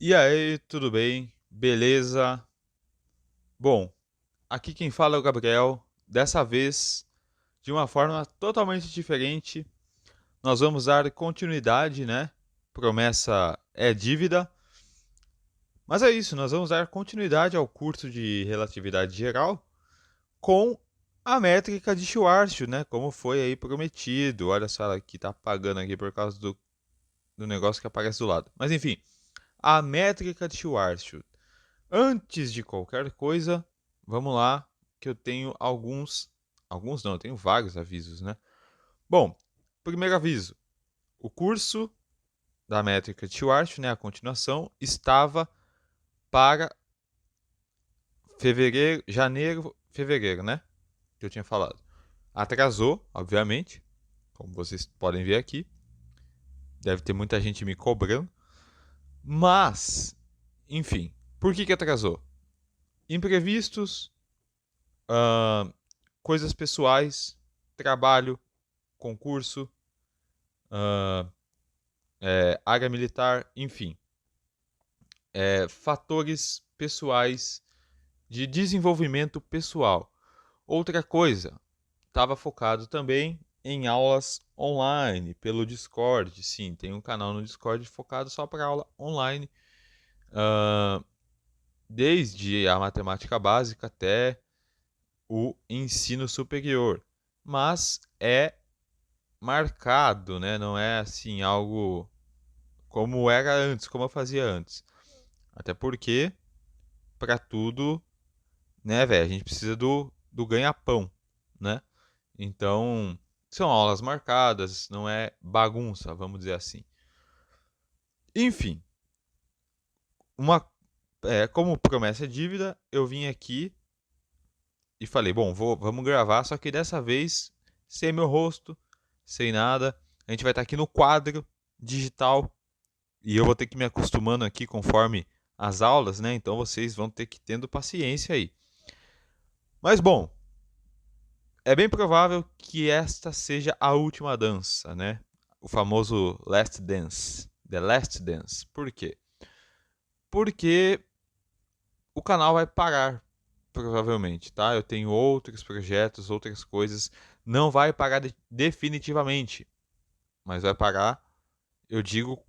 E aí, tudo bem? Beleza? Bom, aqui quem fala é o Gabriel. Dessa vez, de uma forma totalmente diferente, nós vamos dar continuidade, né? Promessa é dívida. Mas é isso, nós vamos dar continuidade ao curso de relatividade geral com a métrica de Schwarzschild, né? Como foi aí prometido. Olha só, ela aqui tá apagando aqui por causa do negócio que aparece do lado. Mas enfim, a métrica de Schwarzschild. Antes de qualquer coisa, vamos lá, que eu tenho alguns não, eu tenho vários avisos, né? Bom, primeiro aviso, o curso da métrica de Schwarzschild, né, a continuação, estava para fevereiro, né, que eu tinha falado. Atrasou, obviamente, como vocês podem ver aqui, deve ter muita gente me cobrando, mas, enfim, por que atrasou? Imprevistos, ah, coisas pessoais, trabalho, concurso, ah, área militar, enfim, fatores pessoais de desenvolvimento pessoal. Outra coisa, estava focado também em aulas online pelo Discord. Sim, tem um canal no Discord focado só para aula online, ah, desde a matemática básica até o ensino superior. Mas é marcado, né? Não é assim algo como era antes, como eu fazia antes. Até porque, para tudo, né, velho, a gente precisa do ganha-pão, né? Então, são aulas marcadas, não é bagunça, vamos dizer assim. Enfim, como promessa é dívida, eu vim aqui e falei, bom, vamos gravar, só que dessa vez sem meu rosto, sem nada. A gente vai estar aqui no quadro digital e eu vou ter que me acostumando aqui conforme as aulas, né? Então vocês vão ter que ir tendo paciência aí. Mas bom, é bem provável que esta seja a última dança, né? O famoso Last Dance. The Last Dance. Por quê? Porque o canal vai parar, provavelmente, tá? Eu tenho outros projetos, outras coisas. Não vai parar definitivamente, mas vai parar, eu digo,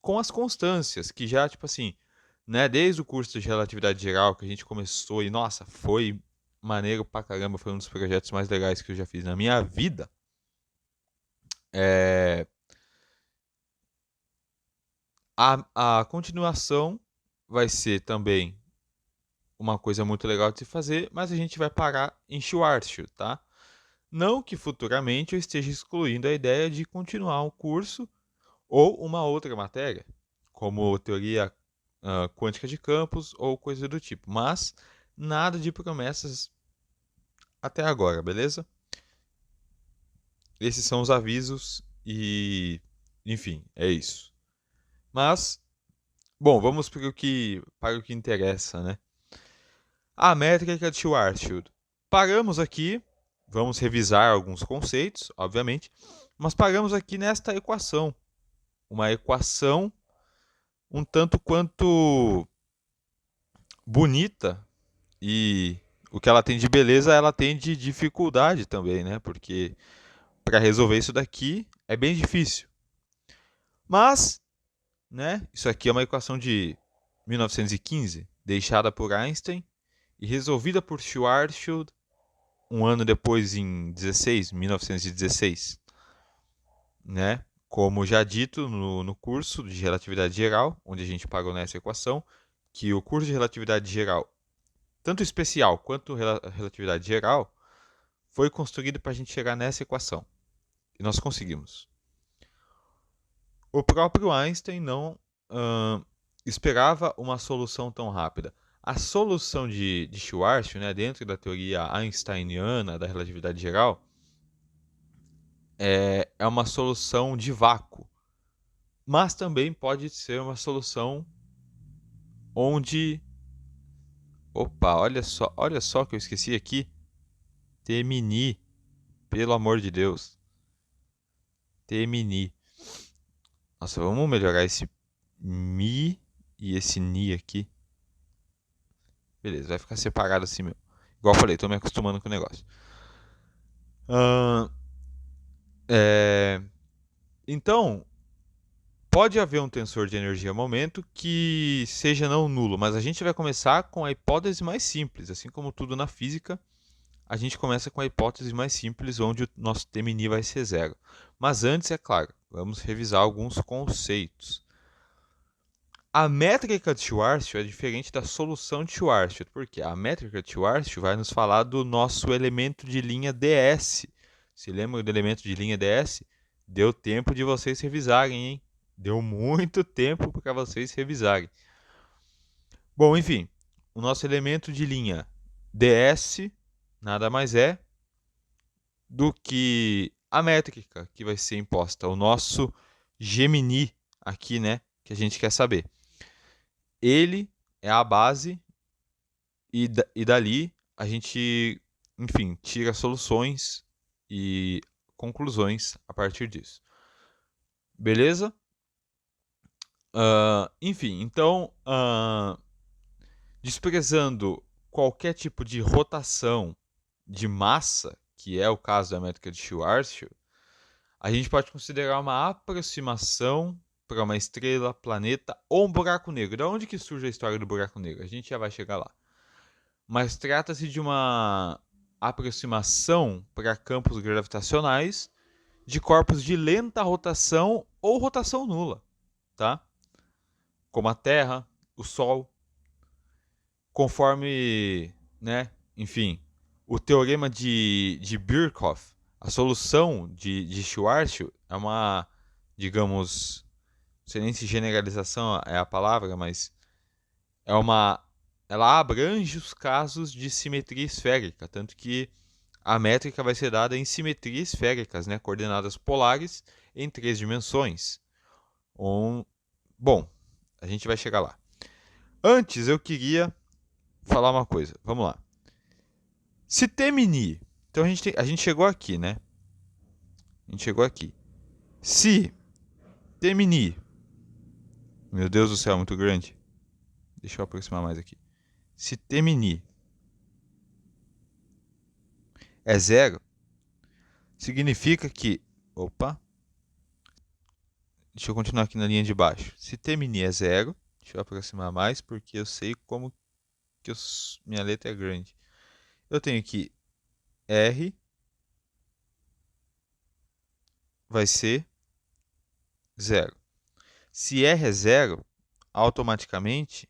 com as constâncias, que já, tipo assim, né? Desde o curso de relatividade geral que a gente começou e, nossa, foi maneiro pra caramba, foi um dos projetos mais legais que eu já fiz na minha vida. É, a continuação vai ser também uma coisa muito legal de se fazer, mas a gente vai parar em Schwarzschild, tá? Não que futuramente eu esteja excluindo a ideia de continuar um curso ou uma outra matéria, como teoria quântica de campos ou coisa do tipo, mas nada de promessas até agora, beleza? Esses são os avisos e, enfim, é isso. Mas, bom, vamos para o que interessa, né? A métrica de Schwarzschild. Paramos aqui, vamos revisar alguns conceitos, obviamente, mas paramos aqui nesta equação. Uma equação um tanto quanto bonita e o que ela tem de beleza, ela tem de dificuldade também, né? Porque para resolver isso daqui é bem difícil. Mas, né, isso aqui é uma equação de 1915, deixada por Einstein e resolvida por Schwarzschild um ano depois, em 1916, né? Como já dito no curso de relatividade geral, onde a gente pagou nessa equação, que o curso de relatividade geral, tanto especial quanto relatividade geral, foi construído para a gente chegar nessa equação. E nós conseguimos. O próprio Einstein não hum, esperava uma solução tão rápida. A solução de Schwarzschild, né, dentro da teoria einsteiniana da relatividade geral, é uma solução de vácuo, mas também pode ser uma solução onde, opa, olha só que eu esqueci aqui, Temini, pelo amor de Deus, Temini. Nossa, vamos melhorar esse mi e esse Ni aqui. Beleza, vai ficar separado assim, meu. Igual eu falei, tô me acostumando com o negócio. Ahn, é, Então, pode haver um tensor de energia momento que seja não nulo, mas a gente vai começar com a hipótese mais simples. Assim como tudo na física, a gente começa com a hipótese mais simples, onde o nosso TMNI vai ser zero. Mas antes, é claro, vamos revisar alguns conceitos. A métrica de Schwarzschild é diferente da solução de Schwarzschild, porque a métrica de Schwarzschild vai nos falar do nosso elemento de linha ds. Se lembra do elemento de linha ds? Deu tempo de vocês revisarem, hein? Deu muito tempo para vocês revisarem. Bom, enfim, o nosso elemento de linha ds nada mais é do que a métrica que vai ser imposta, o nosso Gemini aqui, né, que a gente quer saber. Ele é a base e dali a gente, enfim, tira soluções e conclusões a partir disso. Beleza? Enfim, então, desprezando qualquer tipo de rotação de massa, que é o caso da métrica de Schwarzschild, a gente pode considerar uma aproximação para uma estrela, planeta ou um buraco negro. Da onde que surge a história do buraco negro? A gente já vai chegar lá. Mas trata-se de uma aproximação para campos gravitacionais de corpos de lenta rotação ou rotação nula, tá? Como a Terra, o Sol, conforme, né, enfim, o teorema de Birkhoff, a solução de Schwarzschild é uma, digamos, não sei nem se generalização é a palavra, mas é uma, ela abrange os casos de simetria esférica, tanto que a métrica vai ser dada em simetrias esféricas, né, coordenadas polares em 3 dimensões. Bom, a gente vai chegar lá. Antes eu queria falar uma coisa. Vamos lá. Se Temini, então a gente chegou aqui, né? A gente chegou aqui. Se Temini, meu Deus do céu, muito grande. Deixa eu aproximar mais aqui. Se Temini é zero, significa que, opa, deixa eu continuar aqui na linha de baixo. Se Temini é zero, deixa eu aproximar mais porque eu sei como que minha letra é grande. Eu tenho aqui R vai ser zero. Se R é zero, automaticamente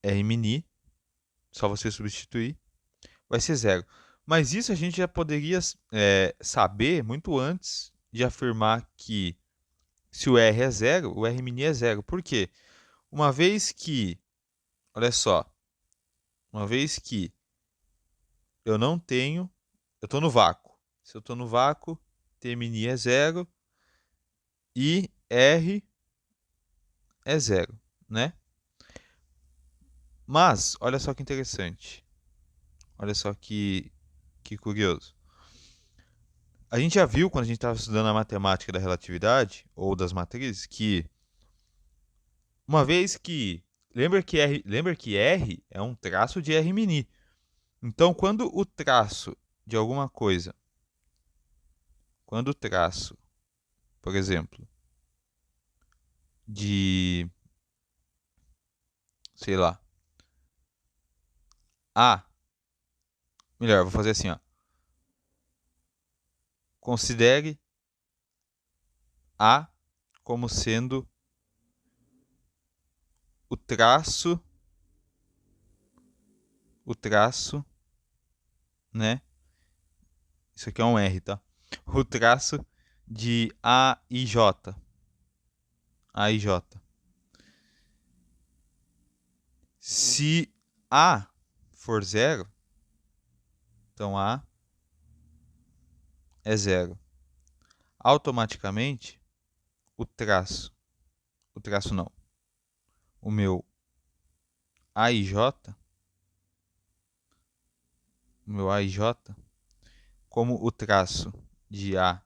R mini, só você substituir, vai ser zero. Mas isso a gente já poderia saber muito antes de afirmar que se o R é zero, o R mini é zero. Por quê? Uma vez que, olha só, uma vez que eu não tenho, eu estou no vácuo. Se eu estou no vácuo, T mini é zero e R é zero, né? Mas, olha só que interessante. Olha só que curioso. A gente já viu, quando a gente estava estudando a matemática da relatividade, ou das matrizes, que uma vez que. Lembra que R é um traço de R mini. Então, quando o traço de alguma coisa. Quando o traço, por exemplo, de. Sei lá. A. Melhor, vou fazer assim, ó. Considere A como sendo o traço. O traço, né? Isso aqui é um R, tá? O traço de A e J. A e J. Se A for zero, então A é zero. Automaticamente, o traço não, o meu A e J, como o traço de A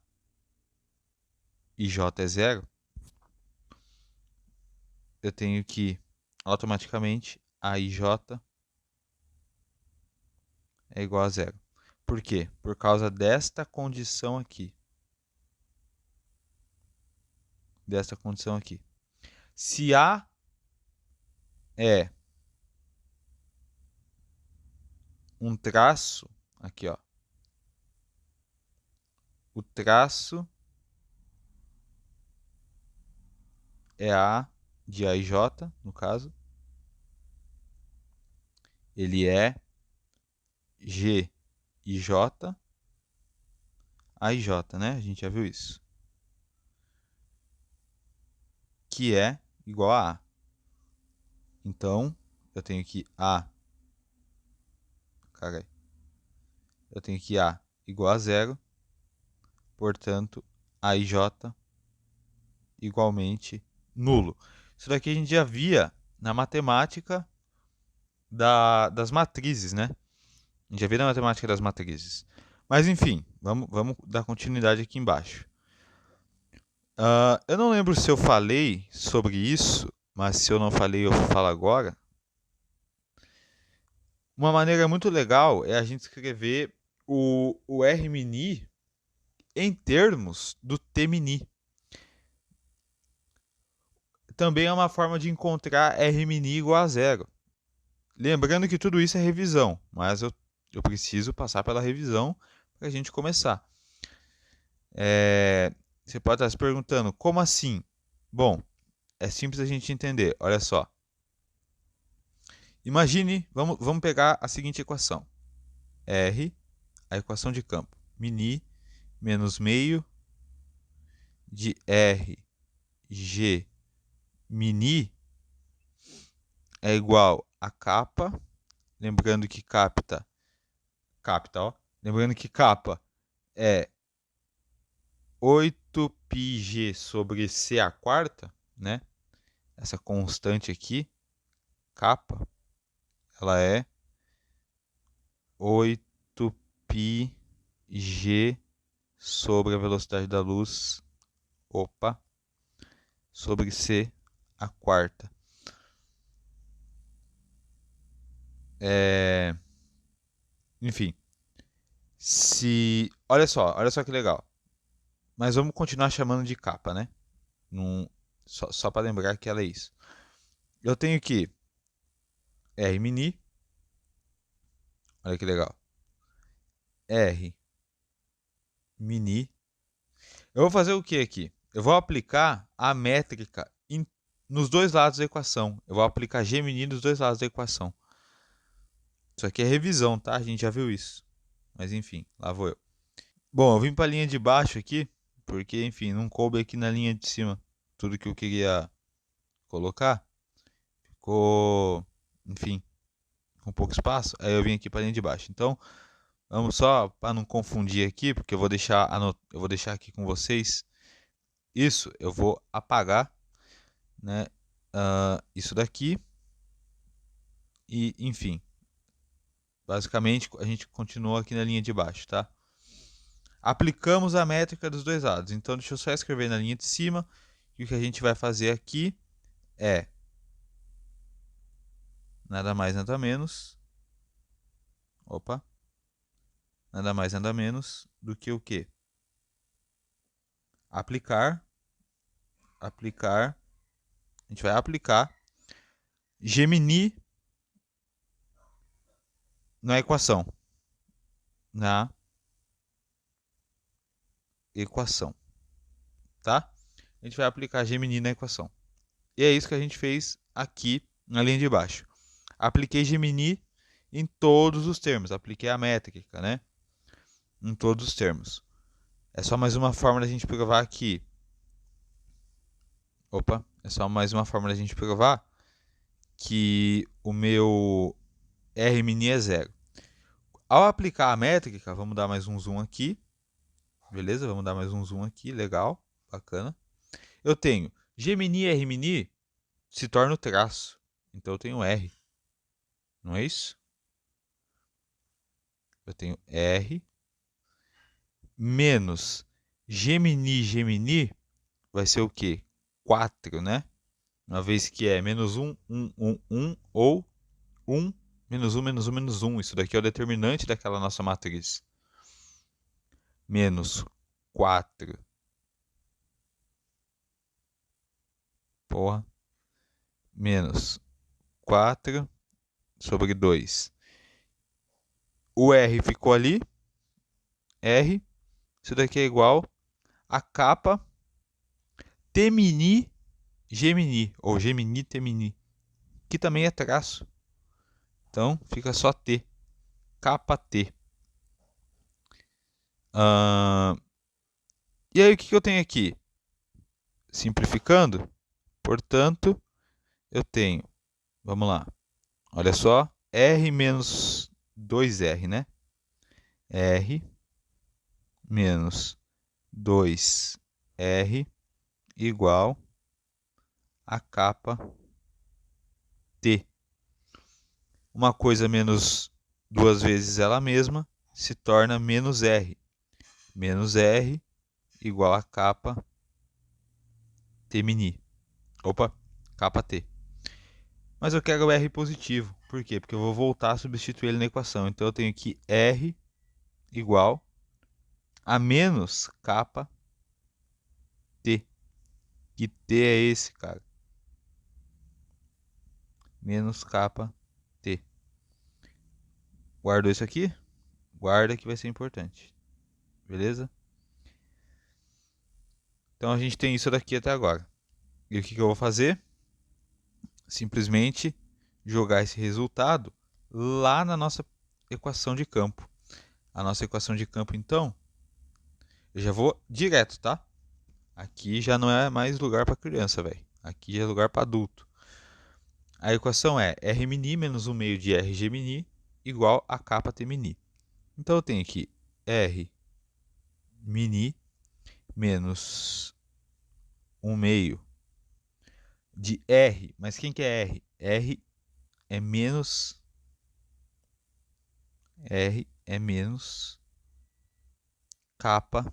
e J é zero, eu tenho que automaticamente AIJ é igual a zero. Por quê? Por causa desta condição aqui. Desta condição aqui. Se A é um traço, aqui ó, o traço é A de A e J, no caso. Ele é G e J, A e J, né? A gente já viu isso. Que é igual a A. Então, eu tenho que A. Cara, eu tenho que A igual a zero. Portanto, A e J igualmente nulo. Isso daqui a gente já via na matemática das matrizes, né? A gente já viu na matemática das matrizes. Mas enfim, vamos dar continuidade aqui embaixo. Eu não lembro se eu falei sobre isso, mas se eu não falei, eu falo agora. Uma maneira muito legal é a gente escrever o R-mini em termos do T-mini. Também é uma forma de encontrar R-mini igual a zero. Lembrando que tudo isso é revisão, mas eu preciso passar pela revisão para a gente começar. Você pode estar se perguntando, como assim? Bom, é simples a gente entender. Olha só. Imagine, vamos pegar a seguinte equação. R, a equação de campo. Mini menos meio de R, G, mini é igual a capa. Lembrando que ó. Lembrando que capa é 8πg sobre C a quarta, né? Essa constante aqui, capa, ela é 8πg sobre a velocidade da luz, sobre C a quarta. Enfim, olha só que legal. Mas vamos continuar chamando de capa, né? Só para lembrar que ela é isso. Eu tenho que R mini, olha que legal. R mini. Eu vou fazer o que aqui? Eu vou aplicar a métrica nos dois lados da equação. Eu vou aplicar G mini nos dois lados da equação. Isso aqui é revisão, tá? A gente já viu isso. Mas enfim, lá vou eu. Bom, eu vim para a linha de baixo aqui, porque, enfim, não coube aqui na linha de cima tudo que eu queria colocar. Ficou, enfim, com pouco espaço. Aí eu vim aqui para a linha de baixo. Então, vamos só para não confundir aqui, porque eu vou deixar aqui com vocês. Isso eu vou apagar, né? Isso daqui. E, enfim, basicamente a gente continua aqui na linha de baixo, tá? Aplicamos a métrica dos dois lados. Então, deixa eu só escrever na linha de cima. E o que a gente vai fazer aqui é nada mais, nada menos. Nada mais, nada menos do que o quê? Aplicar. A gente vai aplicar Gemini na equação. Na equação. Tá? A gente vai aplicar Gemini na equação. E é isso que a gente fez aqui na linha de baixo. Apliquei Gemini em todos os termos. Apliquei a métrica, né? Em todos os termos. É só mais uma forma da gente provar que... é só mais uma forma da gente provar que o meu R mini é zero. Ao aplicar a métrica, vamos dar mais um zoom aqui. Beleza? Vamos dar mais um zoom aqui. Legal. Bacana. Eu tenho G mini e R mini se torna o traço. Então eu tenho R. Não é isso? Eu tenho R menos G mini vai ser o quê? 4, né? uma vez que é menos 1, 1, 1, 1, ou 1, menos 1, menos 1, menos 1. Isso daqui é o determinante daquela nossa matriz. Menos 4. Porra. Menos 4 sobre 2. O R ficou ali. R. Isso daqui é igual a capa Temini Gemini, ou Gemini Temini, que também é traço. Então, fica só T. Capa T. E aí, o que eu tenho aqui? Simplificando, portanto, eu tenho, vamos lá, olha só, R menos 2R, né? R menos 2R igual a capa T. Uma coisa menos duas vezes ela mesma se torna menos R. Menos R igual a capa T mini. Opa, capa T. Mas eu quero o R positivo. Por quê? Porque eu vou voltar a substituir ele na equação. Então eu tenho aqui R igual a menos capa T. Que T é esse, cara? Menos capa T. Guardou isso aqui? Guarda que vai ser importante. Beleza? Então a gente tem isso daqui até agora. E o que eu vou fazer? Simplesmente jogar esse resultado lá na nossa equação de campo. A nossa equação de campo, então, eu já vou direto, tá? Aqui já não é mais lugar para criança, velho. Aqui já é lugar para adulto. A equação é R mini menos 1 meio de RG mini igual a capa T mini. Então eu tenho aqui R mini menos 1 meio de R. Mas quem que é R? R é menos... R é menos capa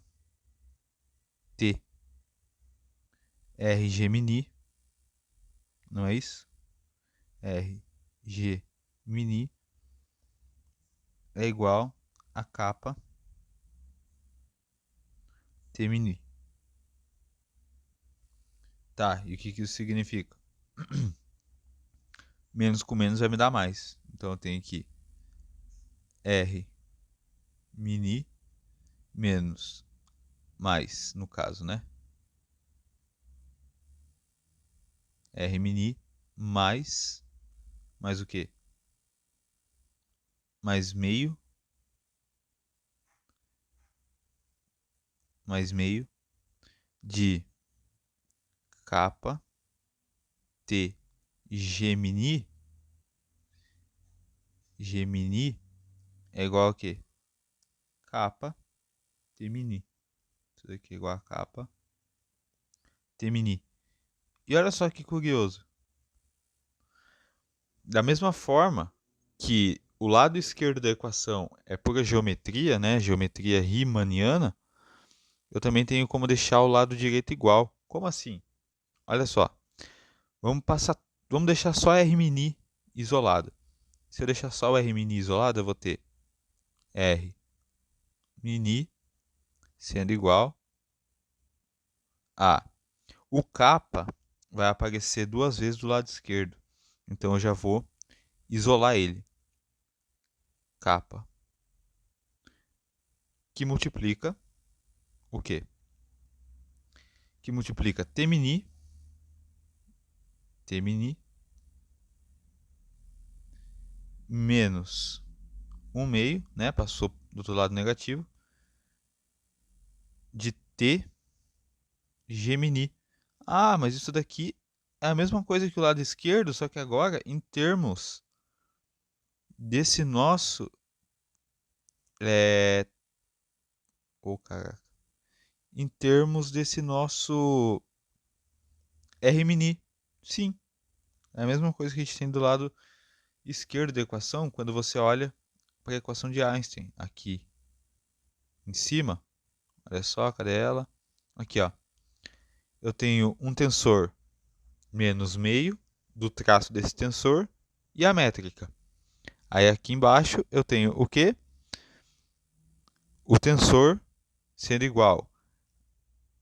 T. RG mini, não é isso? RG mini é igual a capa T mini. Tá, e o que isso significa? Menos com menos vai me dar mais. Então eu tenho aqui R mini menos mais, no caso, né? R mini mais o quê? Mais meio de capa T Gemini. Gemini é igual a quê? Capa T mini. Isso daqui é igual a capa T mini. E olha só que curioso. Da mesma forma que o lado esquerdo da equação é pura geometria, né? Geometria riemanniana, eu também tenho como deixar o lado direito igual. Como assim? Olha só. Vamos deixar só R mini isolado. Se eu deixar só o R mini isolado, eu vou ter R mini sendo igual a... O capa vai aparecer duas vezes do lado esquerdo. Então eu já vou isolar ele. Capa. Que multiplica o quê? Que multiplica T mini menos 1 meio, né? Passou do outro lado negativo, de T Gemini. Ah, mas isso daqui é a mesma coisa que o lado esquerdo, só que agora em termos desse nosso... caraca. Em termos desse nosso R mini. Sim, é a mesma coisa que a gente tem do lado esquerdo da equação quando você olha para a equação de Einstein aqui em cima. Olha só, cadê ela? Aqui, ó. Eu tenho um tensor menos meio do traço desse tensor e a métrica. Aí aqui embaixo eu tenho o quê? O tensor sendo igual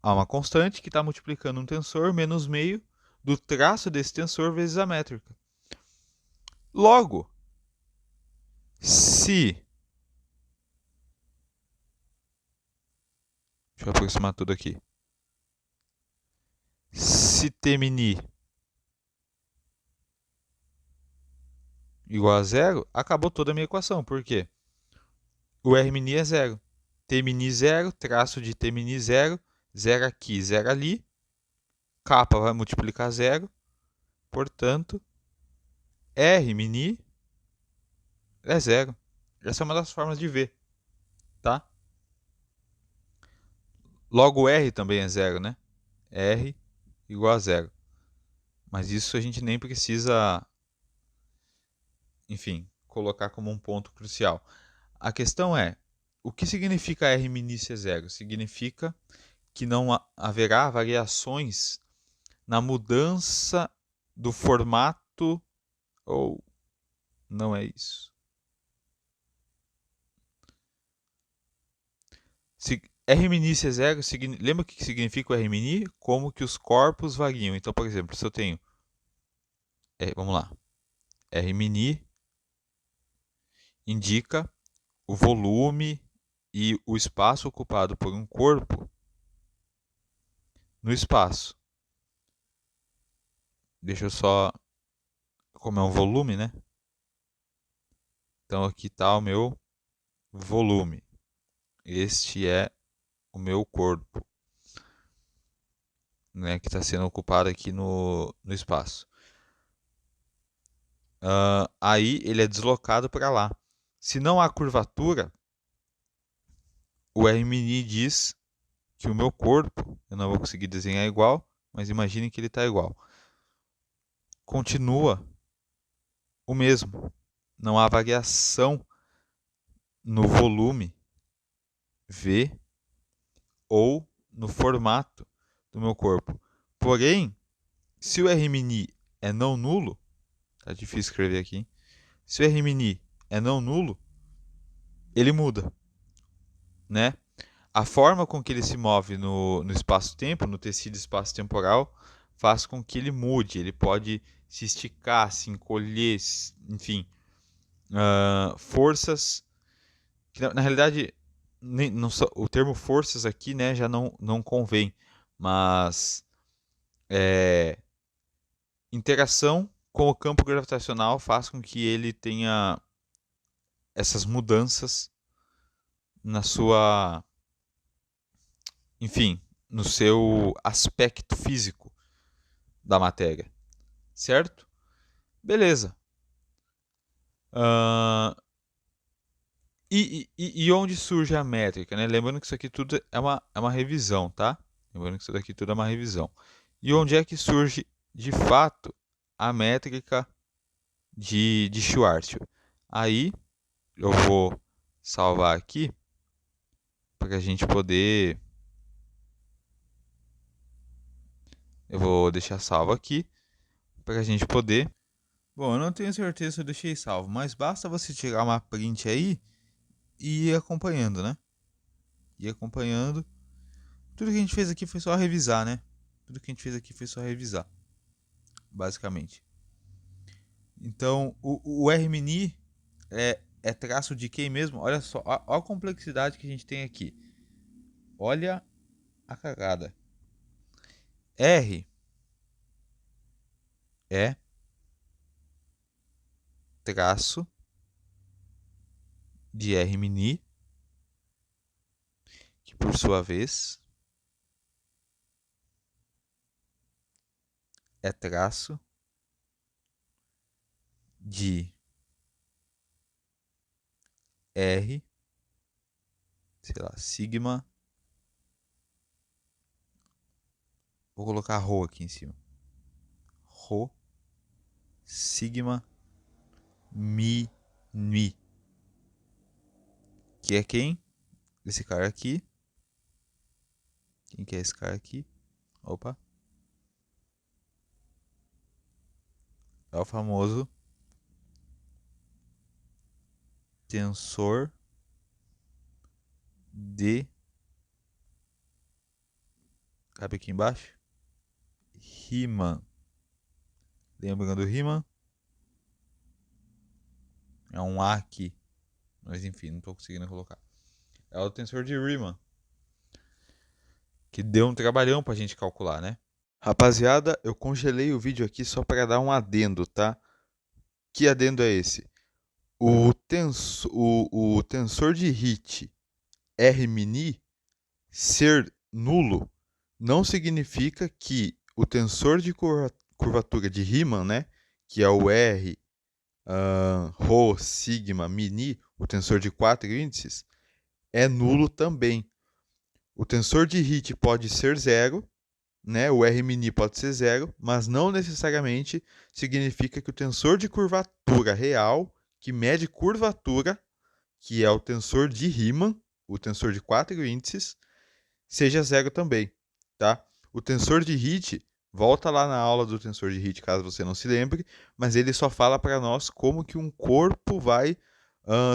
a uma constante que está multiplicando um tensor menos meio do traço desse tensor vezes a métrica. Logo, se... Deixa eu aproximar tudo aqui. Se T-mini igual a zero, acabou toda a minha equação. Por quê? O R-mini é zero. T-mini zero, traço de T-mini zero, zero aqui, zero ali. Kappa vai multiplicar zero. Portanto, R-mini é zero. Essa é uma das formas de ver, tá? Logo, R também é zero, né? R igual a zero. Mas isso a gente nem precisa, enfim, colocar como um ponto crucial. A questão é, o que significa R-mini ser zero? Significa que não haverá variações na mudança do formato, ou não é isso? Se R-mini ser zero, lembra o que significa o R-mini? Como que os corpos variam. Então, por exemplo, se eu tenho, vamos lá, R-mini indica o volume e o espaço ocupado por um corpo no espaço. Deixa eu só, como é um volume, né? Então aqui está o meu volume. Este é o meu corpo, né, que está sendo ocupado aqui no espaço. Aí ele é deslocado para lá. Se não há curvatura, o R-mini diz que o meu corpo, eu não vou conseguir desenhar igual, mas imagine que ele está igual, continua o mesmo. Não há variação no volume V ou no formato do meu corpo. Porém, se o R-mini é não nulo, tá difícil escrever aqui, se o R-mini é não nulo, ele muda, né? A forma com que ele se move no espaço-tempo, no tecido espaço-temporal, faz com que ele mude. Ele pode se esticar, se encolher, enfim, forças que na realidade nem, não, o termo forças aqui, né, já não convém, mas interação com o campo gravitacional faz com que ele tenha essas mudanças na sua, enfim, no seu aspecto físico da matéria, certo? Beleza. Uh, e onde surge a métrica, né? Lembrando que isso aqui tudo é uma revisão, tá? Lembrando que isso daqui tudo é uma revisão. E onde é que surge, de fato, a métrica de Schwarzschild? Aí eu vou salvar aqui para a gente poder. Eu vou deixar salvo aqui para a gente poder. Bom, eu não tenho certeza se eu deixei salvo, mas basta você tirar uma print aí e ir acompanhando, né? Ir acompanhando. Tudo que a gente fez aqui foi só revisar, né? Tudo que a gente fez aqui foi só revisar, basicamente. Então, o R-mini é traço de quem mesmo? Olha só, olha a complexidade que a gente tem aqui. Olha a cagada. R é traço de R-mini, que por sua vez é traço de R, sei lá, sigma. Vou colocar ρ aqui em cima. Rho, sigma, mi. Que é quem? Esse cara aqui. Quem que é esse cara aqui? Opa. É o famoso tensor de... Cabe aqui embaixo? Riemann. Lembrando do Riemann? É um A aqui. Mas enfim, não estou conseguindo colocar. É o tensor de Riemann. Que deu um trabalhão pra gente calcular, né? Rapaziada, eu congelei o vídeo aqui só para dar um adendo, tá? Que adendo é esse? O tensor de Hit R-mini ser nulo não significa que o tensor de curvatura de Riemann, né, que é o R, Rho, sigma, mini, o tensor de 4 índices, é nulo também. O tensor de Hit pode ser zero, né, o R-mini pode ser zero, mas não necessariamente significa que o tensor de curvatura real, que mede curvatura, que é o tensor de Riemann, o tensor de 4 índices, seja zero também, tá? O tensor de Hit, volta lá na aula do tensor de Hit, caso você não se lembre, mas ele só fala para nós como que um corpo vai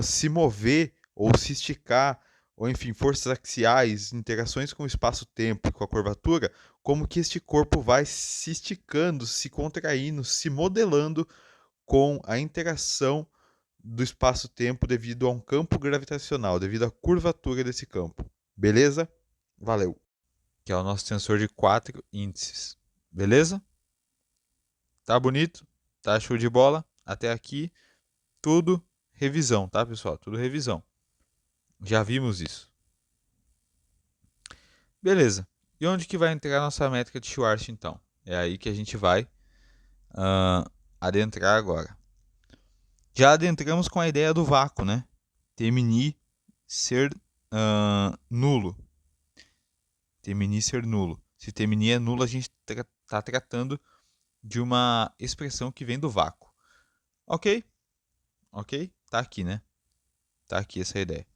se mover ou se esticar, ou enfim, forças axiais, interações com o espaço-tempo e com a curvatura, como que este corpo vai se esticando, se contraindo, se modelando com a interação do espaço-tempo devido a um campo gravitacional, devido à curvatura desse campo. Beleza? Valeu. Que é o nosso tensor de 4 índices. Beleza? Tá bonito? Tá show de bola? Até aqui, tudo revisão, tá, pessoal? Tudo revisão. Já vimos isso. Beleza. E onde que vai entrar a nossa métrica de Schwarzschild, então? É aí que a gente vai adentrar agora. Já adentramos com a ideia do vácuo, né? Temini ser nulo. Temini ser nulo. Se Temini é nulo, a gente está tratando de uma expressão que vem do vácuo. Ok? Ok? Tá aqui, né? Tá aqui essa ideia.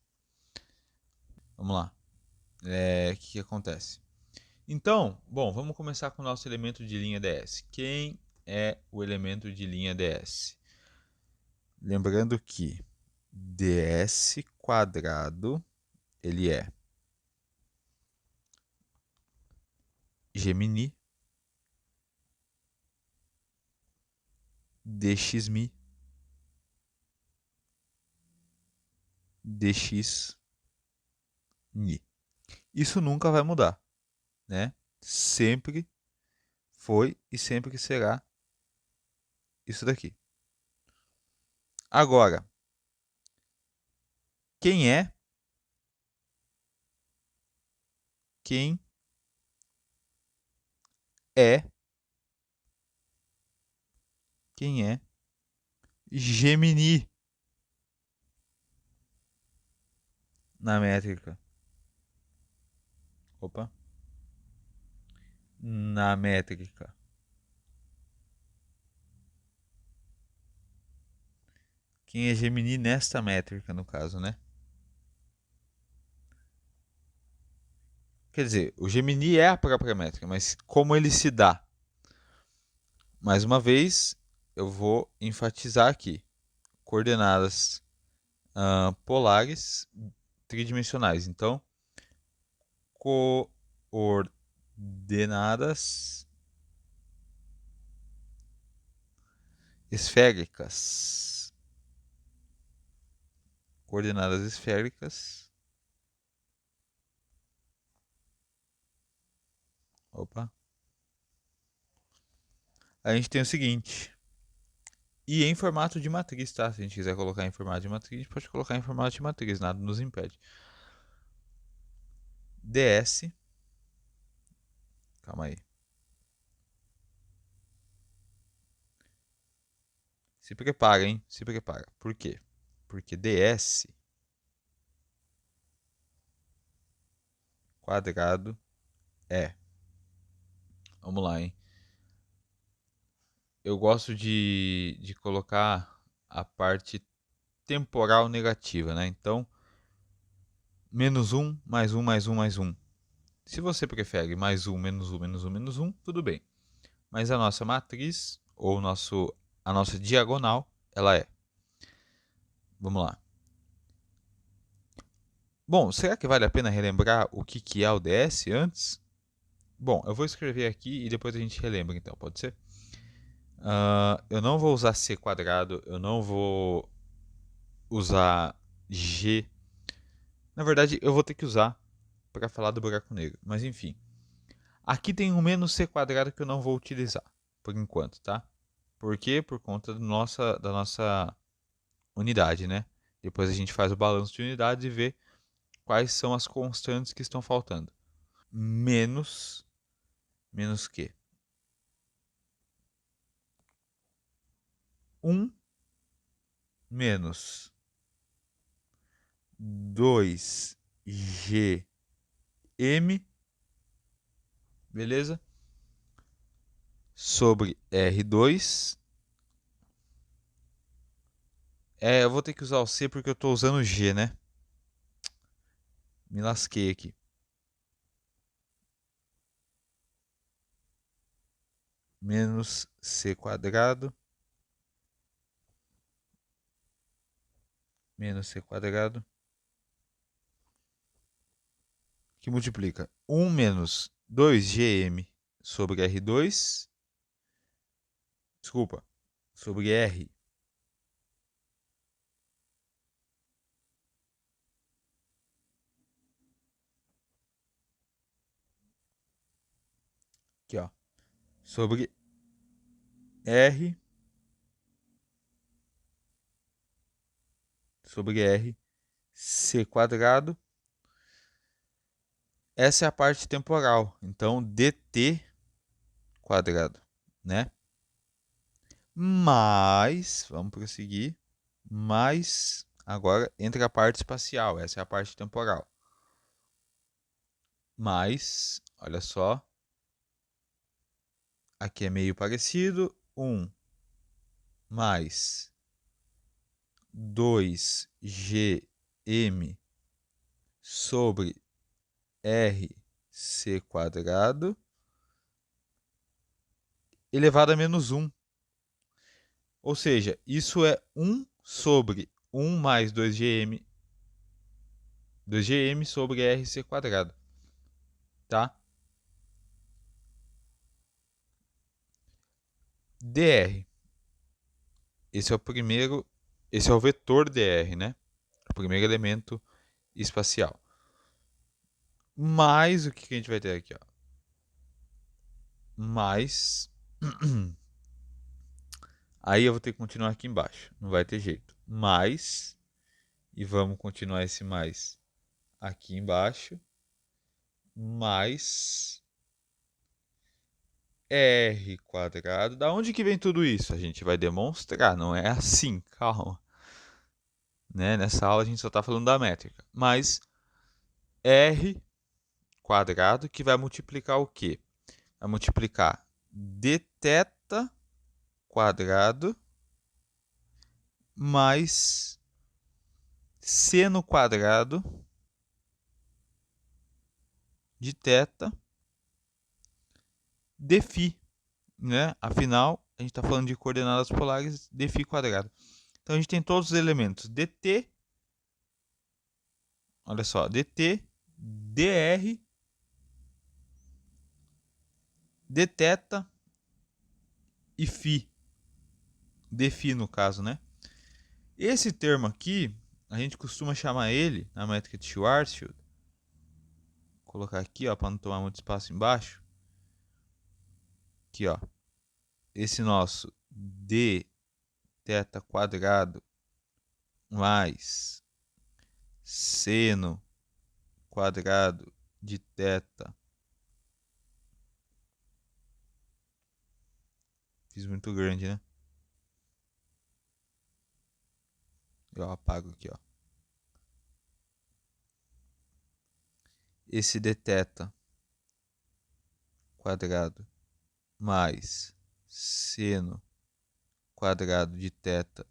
Vamos lá. O que acontece? Então, bom, vamos começar com o nosso elemento de linha ds. Quem é o elemento de linha ds? Lembrando que ds quadrado, ele é Gemini dxmi dx ni. Isso nunca vai mudar, né? Sempre foi e sempre será isso daqui. Agora, quem é quem é quem é Gemini na métrica? Opa. Na métrica. Quem é Gemini nesta métrica, no caso, né? Quer dizer, o Gemini é a própria métrica, mas como ele se dá? Mais uma vez, eu vou enfatizar aqui. Coordenadas polares tridimensionais. Então, coordenadas esféricas. Coordenadas esféricas. Opa. A gente tem o seguinte. E em formato de matriz, tá? Se a gente quiser colocar em formato de matriz, a gente pode colocar em formato de matriz, nada nos impede. ds. Calma aí. Se prepara, hein? Se prepara. Por quê? Porque ds quadrado é. Vamos lá, hein? Eu gosto de colocar a parte temporal negativa, né? Então, menos 1, mais 1, mais 1, mais 1. Se você prefere mais 1, menos 1, menos 1, menos 1, tudo bem. Mas a nossa matriz, ou nosso a nossa diagonal, ela é. Vamos lá. Bom, será que vale a pena relembrar o que é o ds antes? Bom, eu vou escrever aqui e depois a gente relembra, então, pode ser? Eu não vou usar c quadrado, eu não vou usar g. Na verdade, eu vou ter que usar para falar do buraco negro, mas enfim. Aqui tem um menos c quadrado que eu não vou utilizar, por enquanto, tá? Por quê? Por conta da nossa unidade, né? Depois a gente faz o balanço de unidades e vê quais são as constantes que estão faltando. Menos que 1 menos 2gm, beleza? Sobre R2. Eu vou ter que usar o C porque eu estou usando o G, né? Me lasquei aqui. Menos C quadrado. Menos C quadrado. Que multiplica 1 menos 2gm sobre R2. Desculpa. Sobre R. Aqui, ó. Sobre R. Sobre R. C quadrado. Essa é a parte temporal. Então, dt quadrado, né? Mas, vamos prosseguir. Mas, agora entra a parte espacial. Essa é a parte temporal. Mas, olha só. Aqui é meio parecido. 1 mais 2gm sobre rc quadrado elevado a menos 1. Ou seja, isso é 1 sobre 1 mais 2gm sobre rc quadrado. Tá? dr. Esse é o vetor dr, né? O primeiro elemento espacial. Mais o que a gente vai ter aqui, ó? Mais aí eu vou ter que continuar aqui embaixo, não vai ter jeito. Mais, e vamos continuar esse mais aqui embaixo, mais r quadrado. Da onde que vem tudo isso? A gente vai demonstrar, não é assim, calma. Né? Nessa aula a gente só está falando da métrica. Mais r quadrado que vai multiplicar o quê? Vai multiplicar dθ quadrado mais seno quadrado de θ dφ, né? Afinal, a gente está falando de coordenadas polares dφ quadrado. Então a gente tem todos os elementos dt, olha só, dt, dr, dθ e φ, dφ no caso, né? Esse termo aqui, a gente costuma chamar ele, na métrica de Schwarzschild, vou colocar aqui, ó, para não tomar muito espaço embaixo, aqui, ó, esse nosso dθ quadrado mais seno quadrado de θ. Fiz muito grande, né? Eu apago aqui, ó. Esse dθ quadrado mais seno quadrado de θ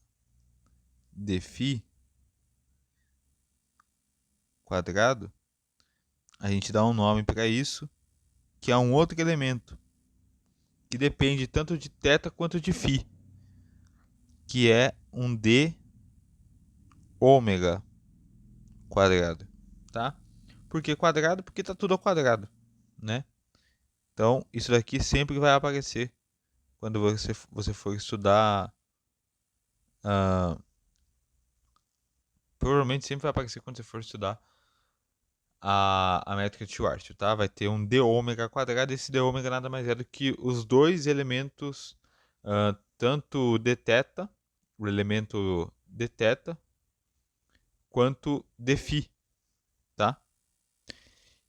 dφ quadrado, a gente dá um nome para isso, que é um outro elemento, que depende tanto de θ quanto de φ. que é um d ômega quadrado, tá? Por que quadrado? Porque está tudo ao quadrado, né? Então, isso daqui sempre vai aparecer quando você for estudar. ah, Provavelmente sempre vai aparecer quando você for estudar a métrica de Schwarzschild, tá? Vai ter um d ômega quadrado. Esse d ômega nada mais é do que os dois elementos, tanto dθ, o elemento dθ, quanto dφ, tá?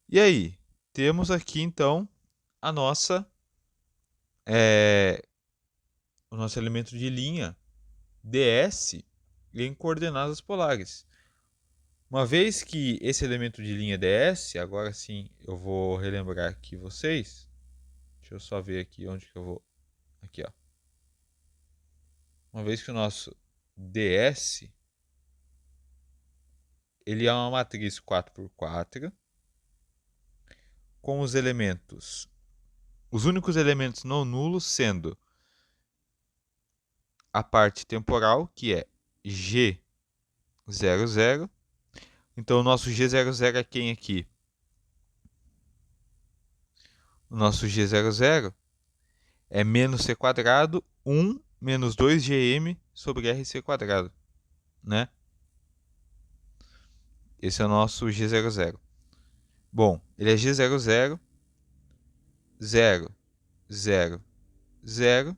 E aí, temos aqui então a o nosso elemento de linha ds em coordenadas polares. Uma vez que esse elemento de linha ds, agora sim eu vou relembrar aqui vocês. Deixa eu só ver aqui onde que eu vou. Aqui, ó. Uma vez que o nosso ds ele é uma matriz 4x4 com os únicos elementos não nulos sendo a parte temporal, que é G00. Então, o nosso G00 é quem aqui? O nosso G00 é menos C quadrado, 1 menos 2GM sobre RC quadrado, né? Esse é o nosso G00. Bom, ele é G00, 0, 0, 0.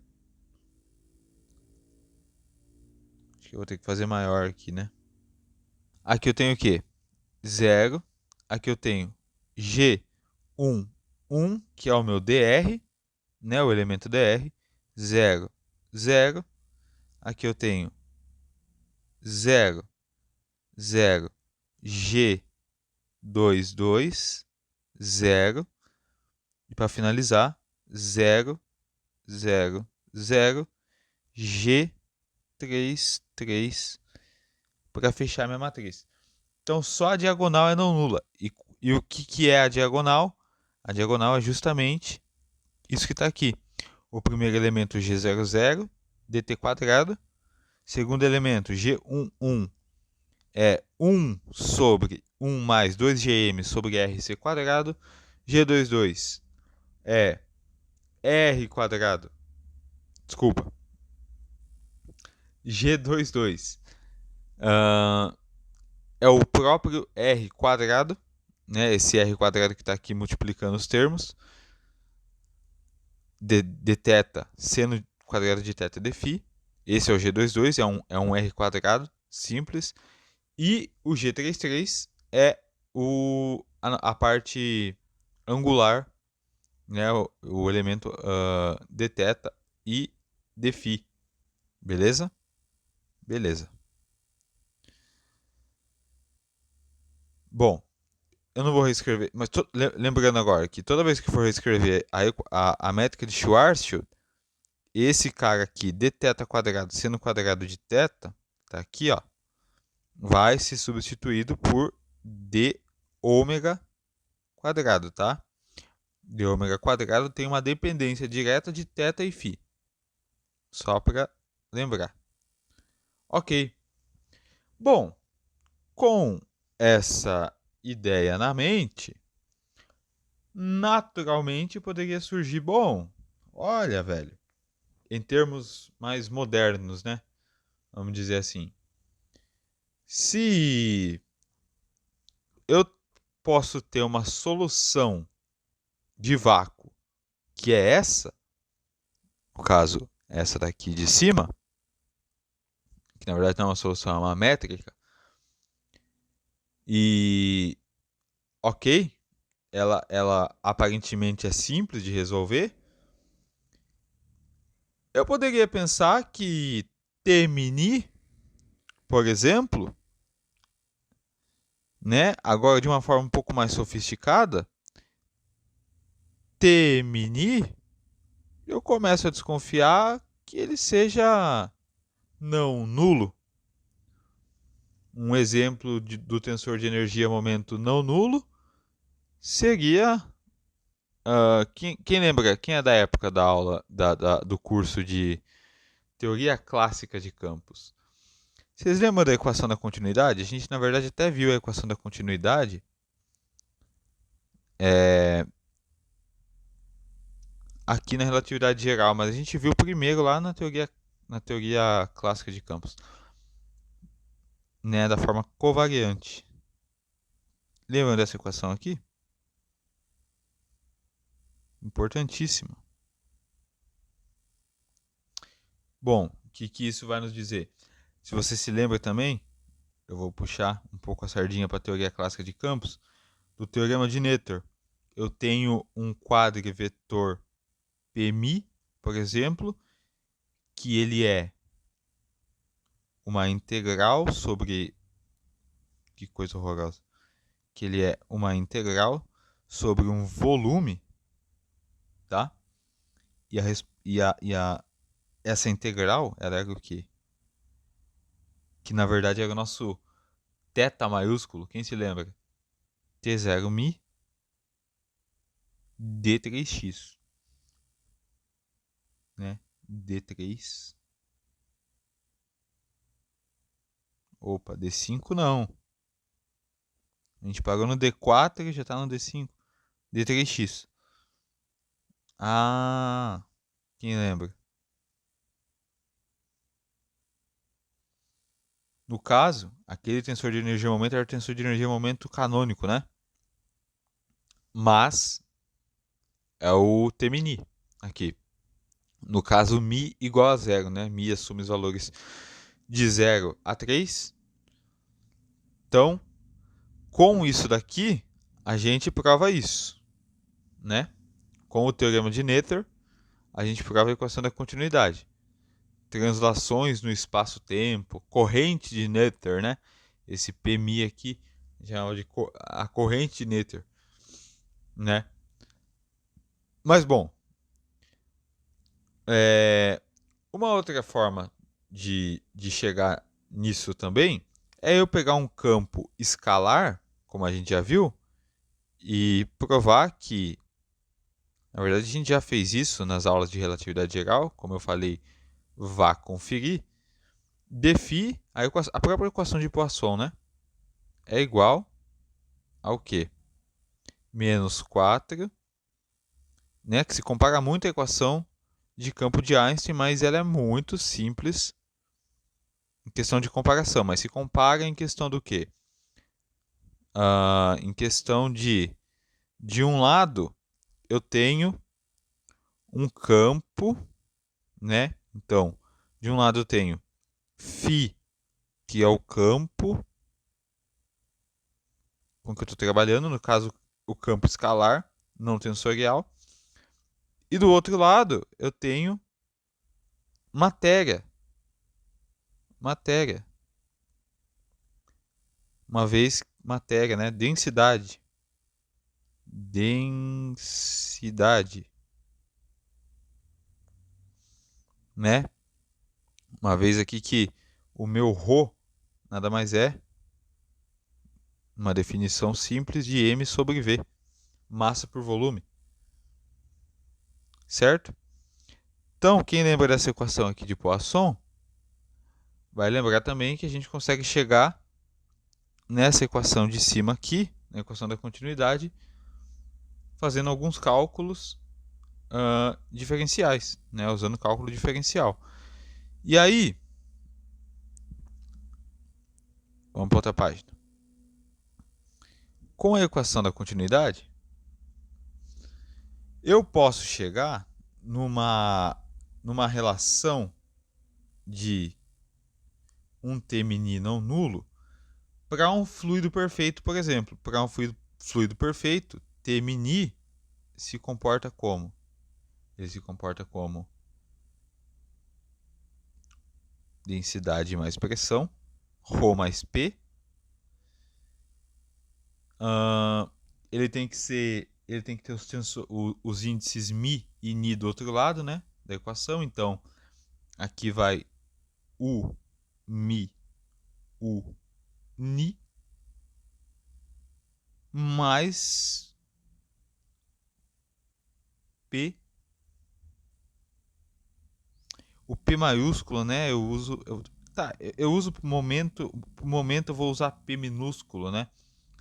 Acho que eu vou ter que fazer maior aqui, né? Aqui eu tenho o quê? 0. Aqui eu tenho G1, 1, que é o meu DR, né? O elemento DR. 0, 0. Aqui eu tenho 0, 0, G22, 0. E para finalizar, 0, 0, 0, G33 para fechar minha matriz. Então, só a diagonal é não nula. E o que é a diagonal? A diagonal é justamente isso que está aqui. O primeiro elemento, G00, dt quadrado. Segundo elemento, G11, é 1 sobre 1 mais 2gm sobre rc quadrado. G22 é r quadrado. Desculpa. G22 é o próprio r quadrado, né? Esse r quadrado que está aqui multiplicando os termos. De θ seno quadrado de θ dφ. Esse é o G22, é um r quadrado simples. E o G33 é a parte angular, né? O elemento dθ e dφ. Beleza? Beleza. Bom, eu não vou reescrever, mas lembrando agora que toda vez que for reescrever a métrica de Schwarzschild, esse cara aqui, dθ quadrado seno quadrado de θ, tá aqui, ó, vai ser substituído por d ômega quadrado, tá? D ômega quadrado tem uma dependência direta de θ e φ. Só para lembrar. Ok. Bom, com essa ideia na mente, naturalmente poderia surgir, bom, olha, velho, em termos mais modernos, né? Vamos dizer assim. Se eu posso ter uma solução de vácuo que é essa, no caso, essa daqui de cima, que na verdade não é uma solução, é uma métrica, e ok, ela aparentemente é simples de resolver, eu poderia pensar que T-mini, por exemplo, né, agora de uma forma um pouco mais sofisticada, T-mini, eu começo a desconfiar que ele seja não nulo. Um exemplo do tensor de energia momento não nulo seria. Quem lembra? Quem é da época da aula do curso de teoria clássica de campos. Vocês lembram da equação da continuidade? A gente, na verdade, até viu a equação da continuidade aqui na relatividade geral, mas a gente viu primeiro lá na teoria clássica de campos, né, da forma covariante. Lembram dessa equação aqui? Importantíssima. Bom, o que isso vai nos dizer? Se você se lembra também, eu vou puxar um pouco a sardinha para a teoria clássica de campos, do teorema de Noether. Eu tenho um quadrivetor Pmi, por exemplo, que ele é uma integral sobre... Que coisa horrorosa. Que ele é uma integral sobre um volume, tá? Essa integral, ela era o quê? Que na verdade era o nosso θ maiúsculo, quem se lembra? T0mi d3x, né? D3. Opa, D5 não. A gente parou no D4 e já tá no D5. D3x. Ah, quem lembra? No caso, aquele tensor de energia-momento era o tensor de energia-momento canônico, né? Mas é o Temini aqui. No caso, Mi igual a zero, né? Mi assume os valores de 0 a 3. Então, com isso daqui, a gente prova isso, né? Com o teorema de Noether, a gente prova a equação da continuidade. Translações no espaço-tempo, corrente de Noether, né? Esse Pmi aqui, chama de a corrente de Noether, né? Mas, bom, uma outra forma de chegar nisso também é eu pegar um campo escalar, como a gente já viu, e provar que, na verdade, a gente já fez isso nas aulas de relatividade geral, como eu falei, vá conferir. Defi a própria equação de Poisson, né? É igual ao quê? Menos 4, né? Que se compara muito à equação de campo de Einstein, mas ela é muito simples em questão de comparação. Mas se compara em questão do quê? Em questão de um lado, eu tenho um campo, né? Então, de um lado eu tenho φ, que é o campo com que eu estou trabalhando, no caso, o campo escalar, não tensorial. E do outro lado, eu tenho matéria. Matéria. Uma vez matéria, né? Densidade. Densidade. Né? Uma vez aqui que o meu ρ nada mais é uma definição simples de m sobre v, massa por volume. Certo? Então, quem lembra dessa equação aqui de Poisson, vai lembrar também que a gente consegue chegar nessa equação de cima aqui, na equação da continuidade, fazendo alguns cálculos diferenciais, né? Usando cálculo diferencial. E aí, vamos para outra página. Com a equação da continuidade, eu posso chegar numa relação de um T-mini não nulo para um fluido perfeito, por exemplo. Para um fluido perfeito, T-mini se comporta como? Ele se comporta como densidade mais pressão, ρ mais P. Ele tem que ter os índices mi e ni do outro lado, né, da equação. Então, aqui vai u, mi, u, ni, mais P. o P maiúsculo, né? Eu uso pro momento eu vou usar P minúsculo, né?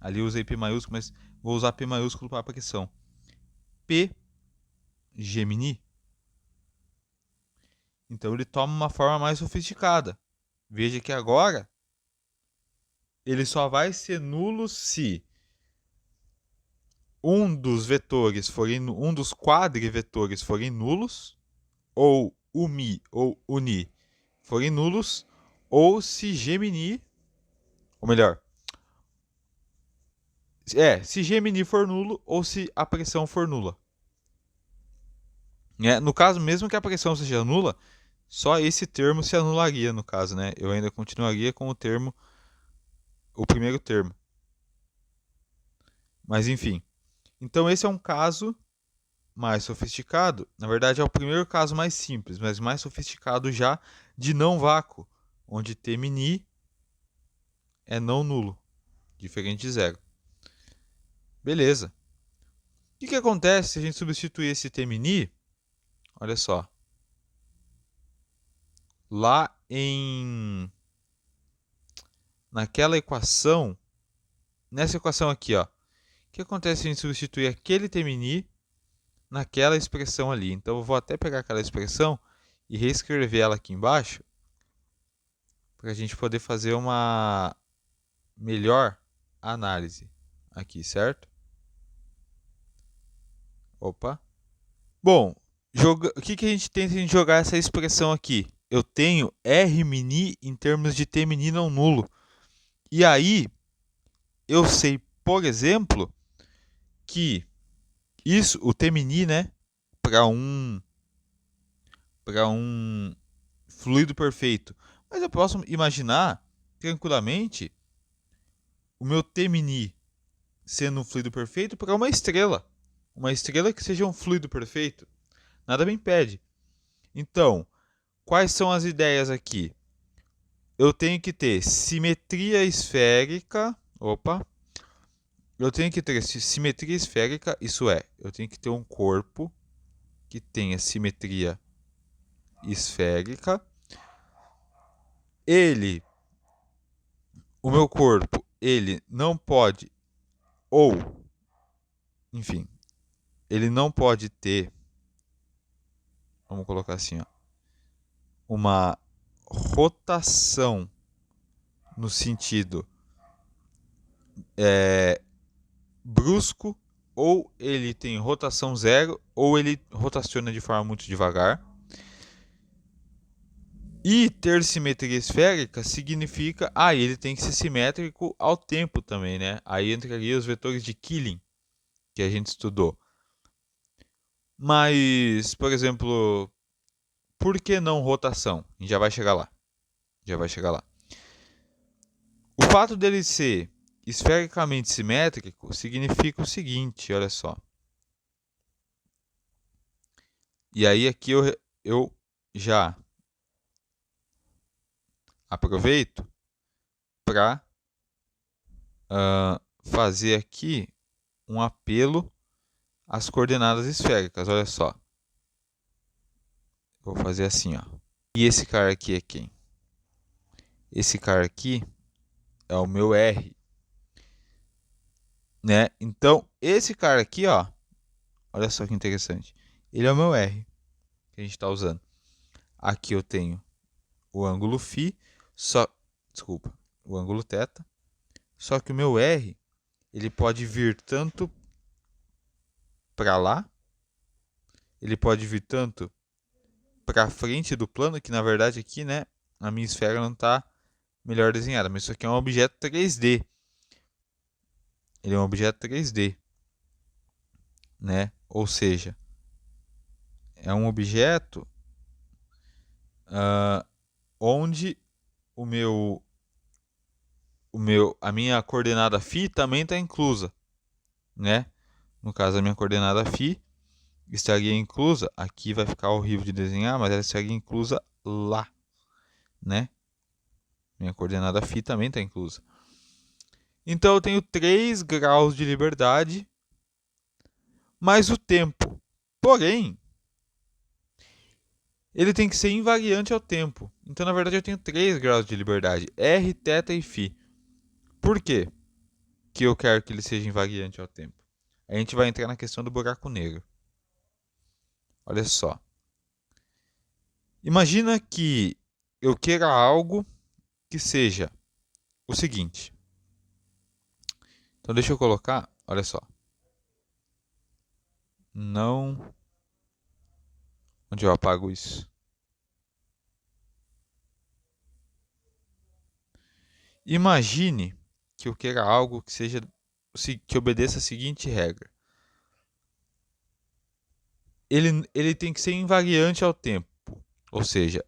Ali eu usei P maiúsculo, mas vou usar P maiúsculo para a pressão. P Gemini. Então ele toma uma forma mais sofisticada. Veja que agora ele só vai ser nulo se um dos quadrivetores forem nulos, ou o Mi ou o Ni forem nulos, ou se Gemini, ou melhor, se Gemini for nulo ou se a pressão for nula. No caso, mesmo que a pressão seja nula, só esse termo se anularia no caso, né? Eu ainda continuaria com o primeiro termo. Mas enfim. Então esse é um caso mais sofisticado. Na verdade é o primeiro caso mais simples, mas mais sofisticado já de não vácuo, onde T mini é não nulo, diferente de zero. Beleza. O que acontece se a gente substituir esse T mini? Olha só. Lá naquela equação, nessa equação aqui, ó. O que acontece se a gente substituir aquele T mini naquela expressão ali? Então eu vou até pegar aquela expressão e reescrever ela aqui embaixo para a gente poder fazer uma melhor análise aqui, certo? Opa. Bom, o que a gente tem se a gente jogar essa expressão aqui? Eu tenho R mini em termos de T mini não nulo. E aí, eu sei, por exemplo, que o T mini, né, para um fluido perfeito. Mas eu posso imaginar tranquilamente o meu T mini sendo um fluido perfeito para uma estrela. Uma estrela que seja um fluido perfeito. Nada me impede. Então, quais são as ideias aqui? Eu tenho que ter simetria esférica. Opa! Eu tenho que ter simetria esférica, isso é, eu tenho que ter um corpo que tenha simetria esférica. O meu corpo, ele não pode, enfim, ele não pode ter, vamos colocar assim, ó, uma rotação no sentido brusco, ou ele tem rotação zero, ou ele rotaciona de forma muito devagar. E ter simetria esférica significa, ele tem que ser simétrico ao tempo também, né? Aí entraria os vetores de Killing, que a gente estudou. Mas, por exemplo, por que não rotação? A gente já vai chegar lá. O fato dele ser esfericamente simétrico significa o seguinte, olha só. E aí aqui eu já aproveito para fazer aqui um apelo às coordenadas esféricas. Olha só. Vou fazer assim, ó. E esse cara aqui é quem? Esse cara aqui é o meu R, né? Então, esse cara aqui, ó, olha só que interessante. Ele é o meu R que a gente está usando. Aqui eu tenho o ângulo φ, o ângulo θ. Só que o meu R, ele pode vir tanto para lá, ele pode vir tanto para frente do plano, que na verdade aqui, né, a minha esfera não está melhor desenhada, mas isso aqui é um objeto 3D. Ele é um objeto 3D, né? Ou seja, é um objeto onde a minha coordenada φ também está inclusa, né? No caso, a minha coordenada φ estaria inclusa, aqui vai ficar horrível de desenhar, mas ela estaria inclusa lá, né? Minha coordenada φ também está inclusa. Então eu tenho 3 graus de liberdade mais o tempo. Porém, ele tem que ser invariante ao tempo. Então, na verdade, eu tenho 3 graus de liberdade: R, θ e φ. Por quê que eu quero que ele seja invariante ao tempo? A gente vai entrar na questão do buraco negro. Olha só. Imagina que eu queira algo que seja o seguinte. Então, deixa eu colocar, olha só. Não. Onde eu apago isso? Imagine que eu queira algo que seja que obedeça a seguinte regra. Ele tem que ser invariante ao tempo, ou seja,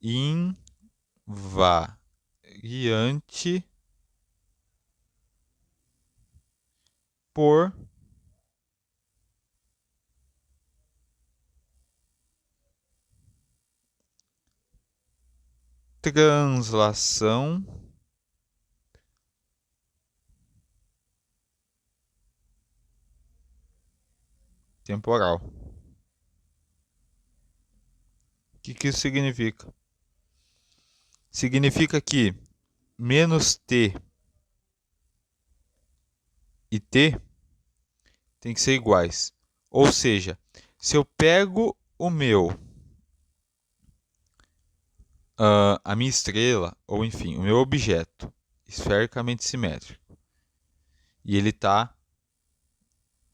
invariante por translação temporal. O que isso significa? Significa que menos t e t tem que ser iguais. Ou seja, se eu pego a minha estrela, ou enfim, o meu objeto esfericamente simétrico, e ele está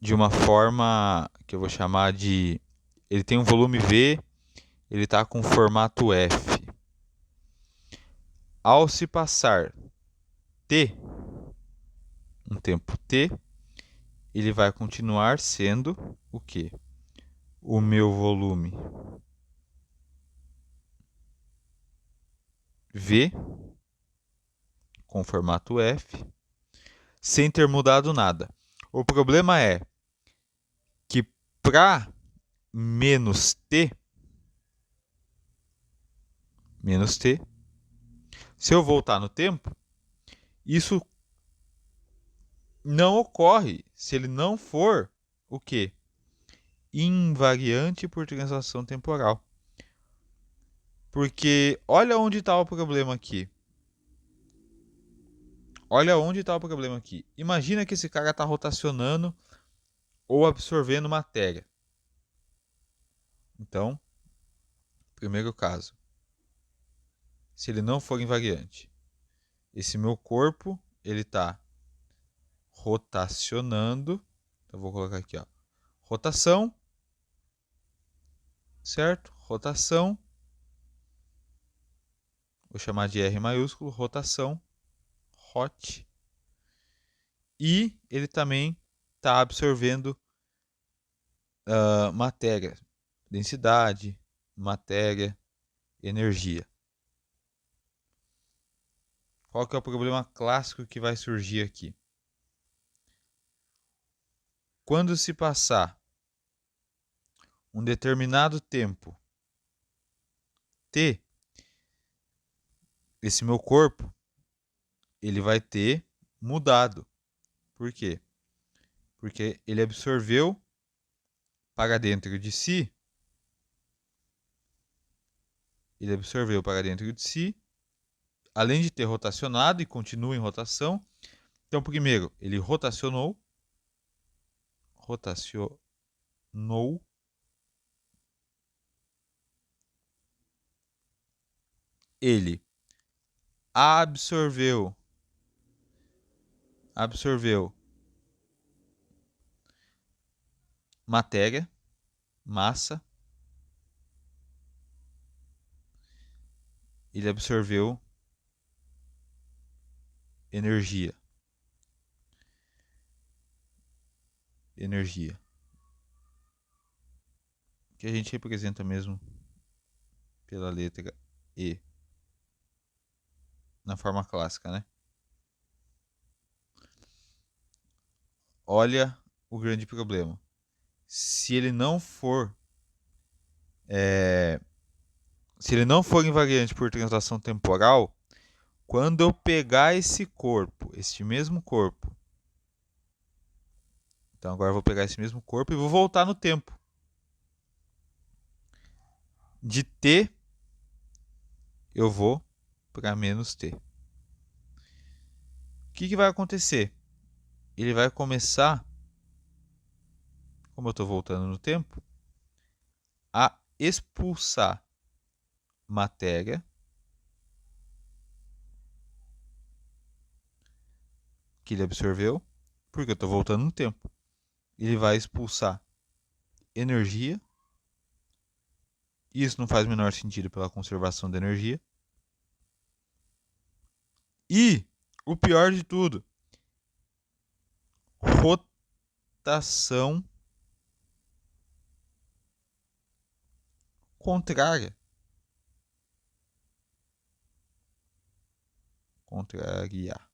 de uma forma que eu vou chamar de... Ele tem um volume V, ele está com formato F. Ao se passar t, um tempo t, ele vai continuar sendo o quê? O meu volume V, com formato F, sem ter mudado nada. O problema é que para menos t, se eu voltar no tempo, isso não ocorre se ele não for o quê? Invariante por translação temporal. Porque olha onde está o problema aqui. Olha onde está o problema aqui. Imagina que esse cara está rotacionando ou absorvendo matéria. Então, primeiro caso, se ele não for invariante, esse meu corpo ele está rotacionando. Eu vou colocar aqui, ó, rotação, certo? Rotação. Vou chamar de R maiúsculo, rotação, hot. E ele também está absorvendo matéria, densidade, matéria, energia. Qual que é o problema clássico que vai surgir aqui? Quando se passar um determinado tempo t, esse meu corpo ele vai ter mudado. Por quê? Porque ele absorveu para dentro de si, além de ter rotacionado e continua em rotação. Então, primeiro, ele rotacionou, ele absorveu matéria, massa, ele absorveu energia. Que a gente representa mesmo pela letra E, na forma clássica, né? Olha o grande problema. Se ele não for invariante por translação temporal, quando eu pegar esse corpo, este mesmo corpo, então agora eu vou pegar esse mesmo corpo e vou voltar no tempo. De T, eu vou para menos T. O que vai acontecer? Ele vai começar, como eu estou voltando no tempo, a expulsar matéria que ele absorveu, porque eu estou voltando no tempo. Ele vai expulsar energia. Isso não faz o menor sentido pela conservação da energia. E o pior de tudo, rotação contrária. Contrariar.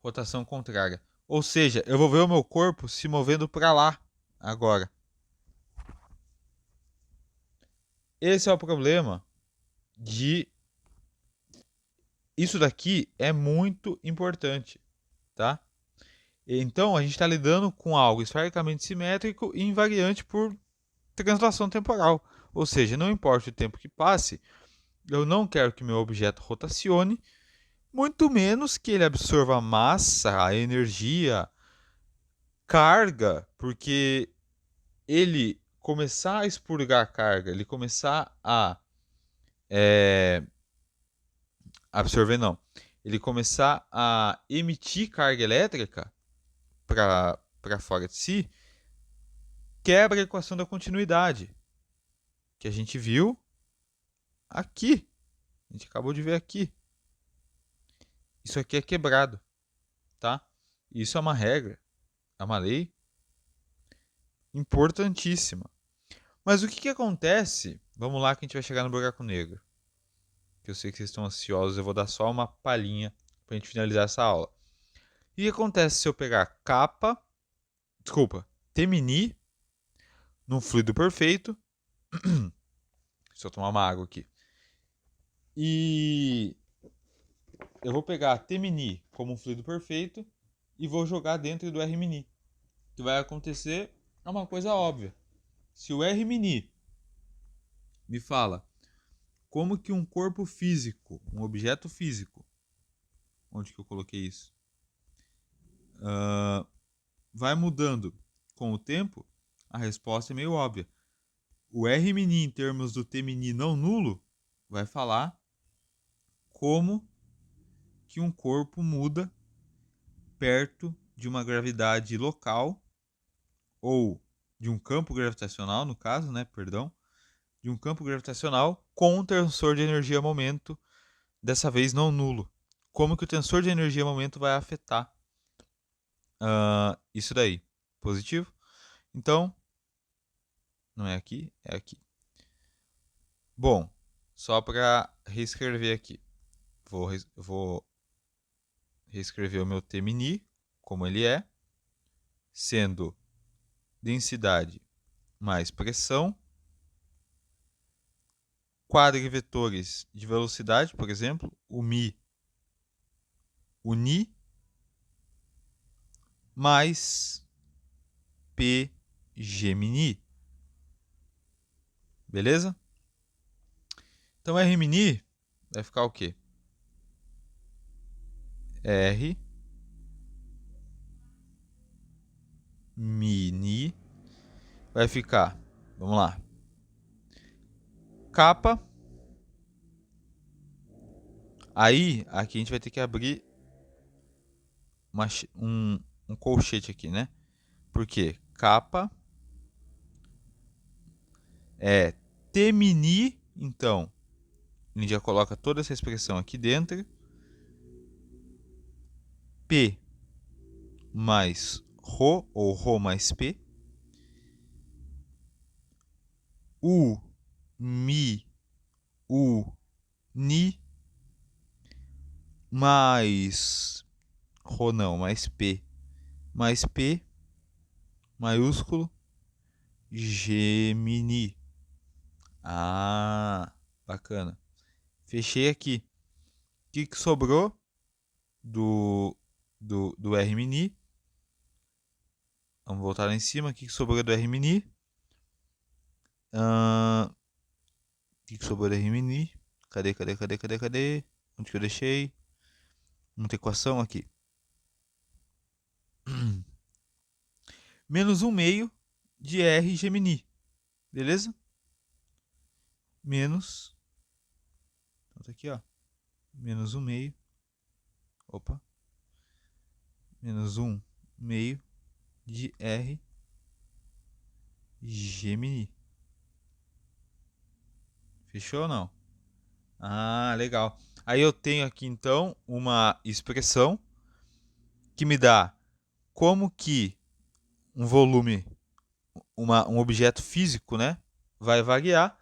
Rotação contrária. Ou seja, eu vou ver o meu corpo se movendo para lá agora. Esse é o problema de... Isso daqui é muito importante, tá? Então, a gente está lidando com algo esfericamente simétrico e invariante por translação temporal. Ou seja, não importa o tempo que passe, eu não quero que meu objeto rotacione, muito menos que ele absorva massa, energia, carga, porque ele começar a expurgar carga, ele começar a absorver, não, ele começar a emitir carga elétrica para fora de si, quebra a equação da continuidade, que a gente viu aqui. A gente acabou de ver aqui. Isso aqui é quebrado, tá? Isso é uma regra, é uma lei importantíssima. Mas o que acontece? Vamos lá que a gente vai chegar no buraco negro. Que eu sei que vocês estão ansiosos, eu vou dar só uma palhinha para a gente finalizar essa aula. O que acontece se eu pegar T mini num fluido perfeito? Deixa eu tomar uma água aqui. E eu vou pegar T mini como um fluido perfeito e vou jogar dentro do R mini. O que vai acontecer é uma coisa óbvia. Se o R mini me fala como que um corpo físico, um objeto físico, onde que eu coloquei isso, vai mudando com o tempo, a resposta é meio óbvia. O R mini em termos do T mini não nulo vai falar como que um corpo muda perto de uma gravidade local ou de um campo gravitacional, no caso, né, perdão, de um campo gravitacional com um tensor de energia-momento, dessa vez não nulo. Como que o tensor de energia-momento vai afetar isso daí? Positivo? Então, não é aqui, é aqui. Bom, só para reescrever aqui. Vou reescrever o meu T mini como ele é, sendo densidade mais pressão, quadrivetores de velocidade, por exemplo, o mi, o ni, mais p gemini. Beleza? Então R mini vai ficar o quê? R mini vai ficar, vamos lá, capa. Aí, aqui a gente vai ter que abrir um colchete aqui, né? Porque capa é T mini, então a gente já coloca toda essa expressão aqui dentro. P mais Rho, ou Rho mais P. U, Mi, U, Ni, mais Rho não, mais P maiúsculo, Gemini. Ah, bacana. Fechei aqui. O que sobrou do R mini? Vamos voltar lá em cima. O que sobrou do R mini? O que sobrou da Rimini? Cadê? Onde que eu deixei? Não tem equação aqui. Menos 1 meio de R Gemini. Beleza? Menos. Então tá aqui, ó. Menos 1 meio. Opa. Menos 1 meio de R Gemini. Fechou ou não? Ah, legal. Aí eu tenho aqui então uma expressão que me dá como que um volume, um objeto físico, né, vai variar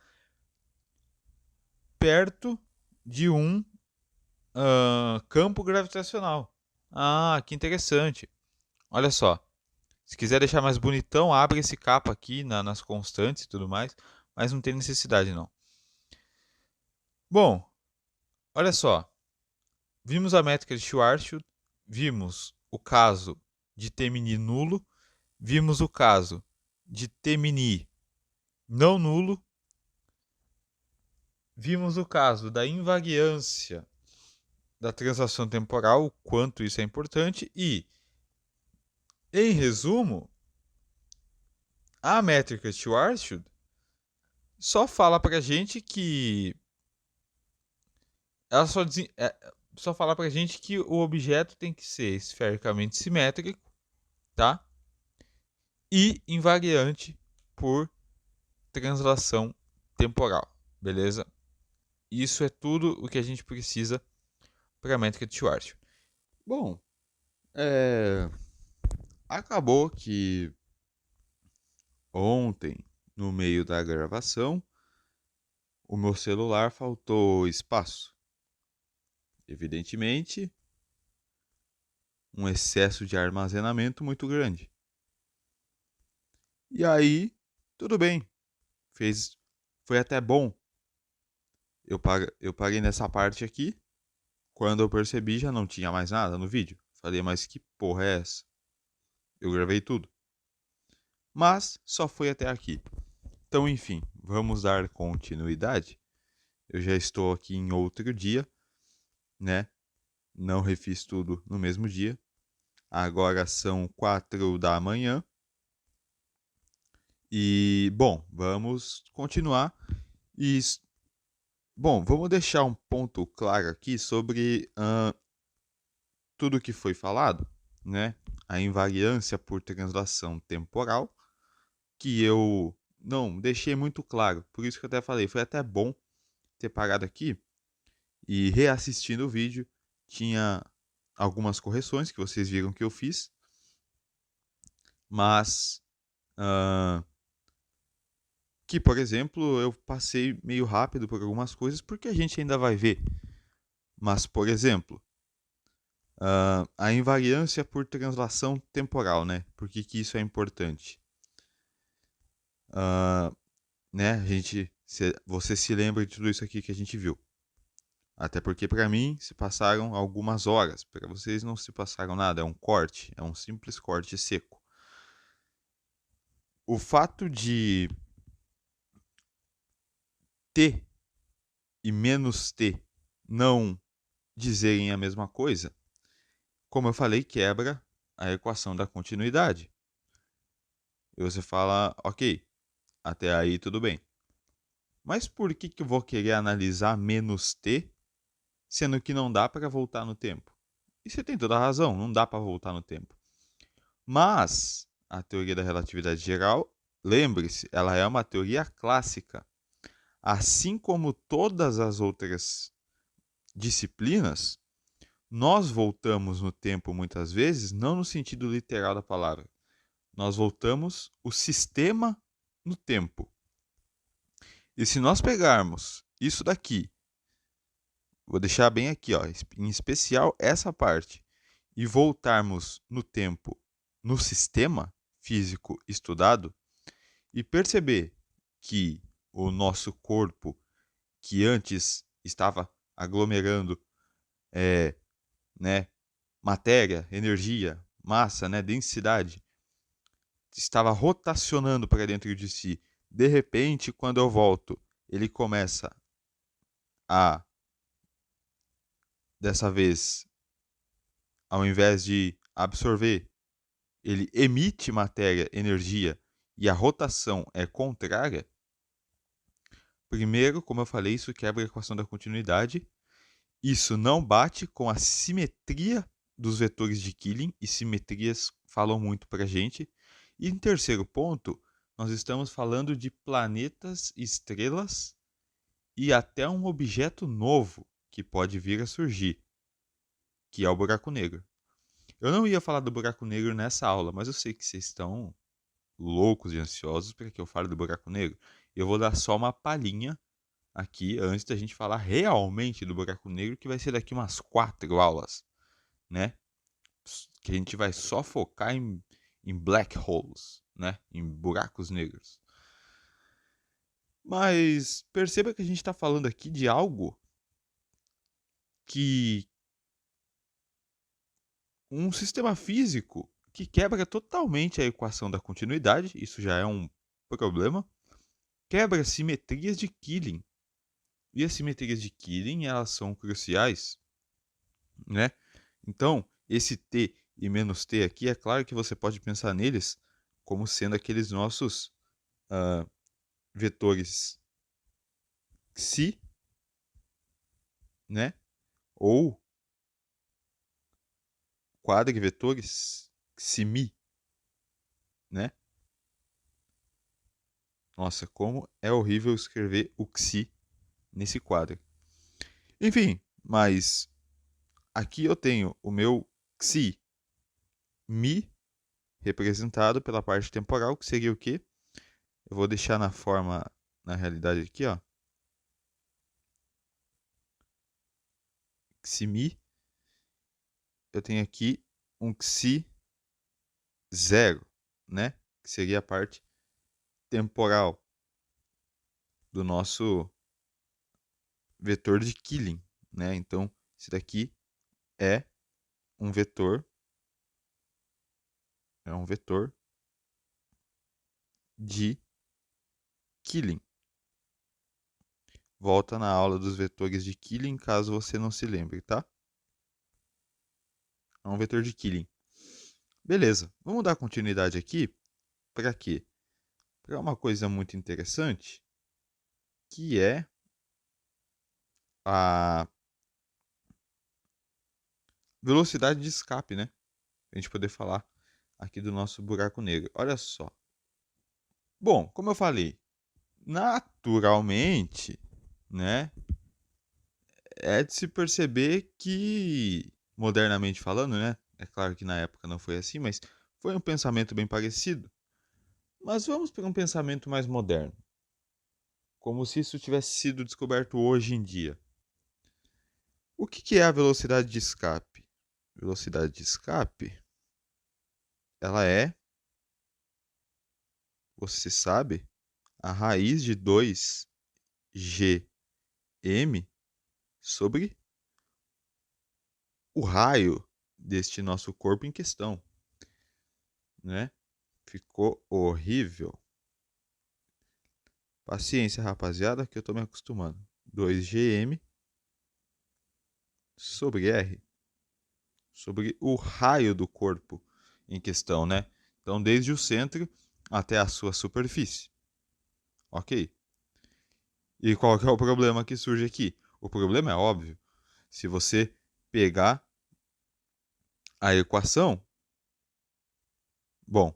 perto de um campo gravitacional. Ah, que interessante. Olha só. Se quiser deixar mais bonitão, abre esse capa aqui nas constantes e tudo mais, mas não tem necessidade não. Bom, olha só. Vimos a métrica de Schwarzschild, vimos o caso de T-mini nulo, vimos o caso de T-mini não nulo, vimos o caso da invariância da translação temporal, o quanto isso é importante e, em resumo, a métrica de Schwarzschild só fala pra gente que ela só fala pra gente que o objeto tem que ser esfericamente simétrico, tá? E invariante por translação temporal, beleza? Isso é tudo o que a gente precisa para a métrica de Schwarzschild. Bom, acabou que ontem, no meio da gravação, o meu celular faltou espaço. Evidentemente, um excesso de armazenamento muito grande. E aí, tudo bem, foi até bom. Eu parei nessa parte aqui. Quando eu percebi, já não tinha mais nada no vídeo. Falei, mas que porra é essa? Eu gravei tudo. Mas só foi até aqui. Então, enfim, vamos dar continuidade. Eu já estou aqui em outro dia, né? Não refiz tudo no mesmo dia. Agora são 4 da manhã. E, bom, vamos continuar. E, bom, vamos deixar um ponto claro aqui sobre tudo que foi falado, né? A invariância por translação temporal, que eu não deixei muito claro. Por isso que eu até falei, foi até bom ter parado aqui e reassistindo o vídeo. Tinha algumas correções que vocês viram que eu fiz, mas que, por exemplo, eu passei meio rápido por algumas coisas porque a gente ainda vai ver. Mas, por exemplo, a invariância por translação temporal, né? Por que isso é importante? Né? Você se lembra de tudo isso aqui que a gente viu. Até porque para mim se passaram algumas horas, para vocês não se passaram nada, é um corte, é um simples corte seco. O fato de T e menos T não dizerem a mesma coisa, como eu falei, quebra a equação da continuidade. E você fala, ok, até aí tudo bem. Mas por que eu vou querer analisar menos T, sendo que não dá para voltar no tempo? E você tem toda a razão, não dá para voltar no tempo. Mas a teoria da relatividade geral, lembre-se, ela é uma teoria clássica. Assim como todas as outras disciplinas, nós voltamos no tempo muitas vezes, não no sentido literal da palavra. Nós voltamos o sistema no tempo. E se nós pegarmos isso daqui, vou deixar bem aqui, ó, em especial essa parte, e voltarmos no tempo no sistema físico estudado e perceber que o nosso corpo, que antes estava aglomerando né, matéria, energia, massa, né, densidade, estava rotacionando para dentro de si De repente, quando eu volto, ele começa a, dessa vez, ao invés de absorver, ele emite matéria, energia, e a rotação é contrária. Primeiro, como eu falei, isso quebra a equação da continuidade. Isso não bate com a simetria dos vetores de Killing, e simetrias falam muito para a gente. E em terceiro ponto, nós estamos falando de planetas, estrelas e até um objeto novo que pode vir a surgir, que é o buraco negro. Eu não ia falar do buraco negro nessa aula, mas eu sei que vocês estão loucos e ansiosos para que eu fale do buraco negro. Eu vou dar só uma palhinha aqui antes da gente falar realmente do buraco negro, que vai ser daqui umas 4 aulas, né? Que a gente vai só focar em black holes, né? Em buracos negros. Mas perceba que a gente está falando aqui de algo que um sistema físico que quebra totalmente a equação da continuidade, isso já é um problema, quebra simetrias de Killing. E as simetrias de Killing, elas são cruciais, né? Então, esse T e menos T aqui, é claro que você pode pensar neles como sendo aqueles nossos vetores xi, né? Ou quadrivetores xi-mi, né? Nossa, como é horrível escrever o xi nesse quadro. Enfim, mas aqui eu tenho o meu xi mi representado pela parte temporal, que seria o quê? Eu vou deixar na forma, na realidade aqui, ó. Xi mi. Eu tenho aqui um xi zero, né? Que seria a parte temporal do nosso vetor de Killing, né? Então, esse daqui é um vetor, de Killing. Volta na aula dos vetores de Killing, caso você não se lembre, tá? É um vetor de Killing. Beleza, vamos dar continuidade aqui. Para quê? Para uma coisa muito interessante, que é a velocidade de escape, né? Para a gente poder falar aqui do nosso buraco negro. Olha só. Bom, como eu falei, naturalmente, né? É de se perceber que, modernamente falando, né? É claro que na época não foi assim, mas foi um pensamento bem parecido. Mas vamos para um pensamento mais moderno, como se isso tivesse sido descoberto hoje em dia. O que é a velocidade de escape? Velocidade de escape, ela é, você sabe, a raiz de 2gm sobre o raio deste nosso corpo em questão, né? Ficou horrível. Paciência, rapaziada, que eu tô me acostumando. 2gm sobre r, sobre o raio do corpo em questão, né? Então, desde o centro até a sua superfície. Ok? E qual que é o problema que surge aqui? O problema é óbvio. Se você pegar a equação, bom,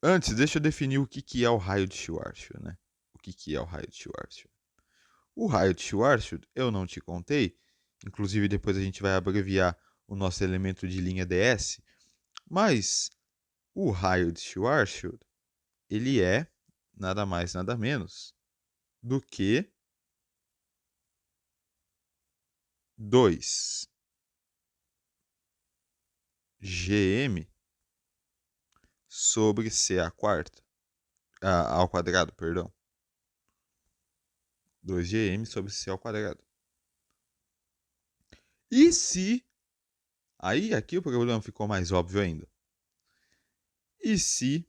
antes deixa eu definir o que é o raio de Schwarzschild, né? O que é o raio de Schwarzschild? O raio de Schwarzschild eu não te contei, inclusive depois a gente vai abreviar o nosso elemento de linha ds, mas o raio de Schwarzschild, ele é nada mais nada menos do que 2gm sobre c a quarta, ao quadrado, perdão. 2gm sobre c ao quadrado. E se... Aí aqui o problema ficou mais óbvio ainda. E se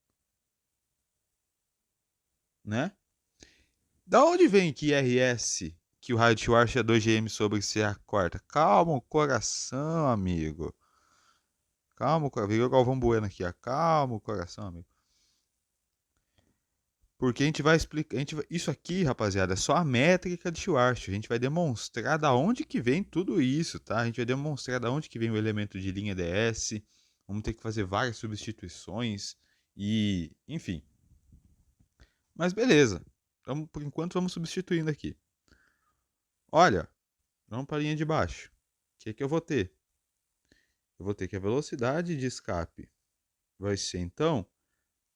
né? Da onde vem que RS, que o raio de Schwarz é 2 GM sobre C a quarta? Calma o coração, amigo. Calma o coração. Virou Galvão Bueno aqui, ó. Calma o coração, amigo. Porque a gente vai explicar. Isso aqui, rapaziada, é só a métrica de Schwarz. A gente vai demonstrar da onde que vem tudo isso, tá? A gente vai demonstrar da onde que vem o elemento de linha DS. Vamos ter que fazer várias substituições. E, enfim. Mas beleza. Então, por enquanto, vamos substituindo aqui. Olha, vamos para a linha de baixo. O que eu vou ter? Eu vou ter que a velocidade de escape vai ser, então,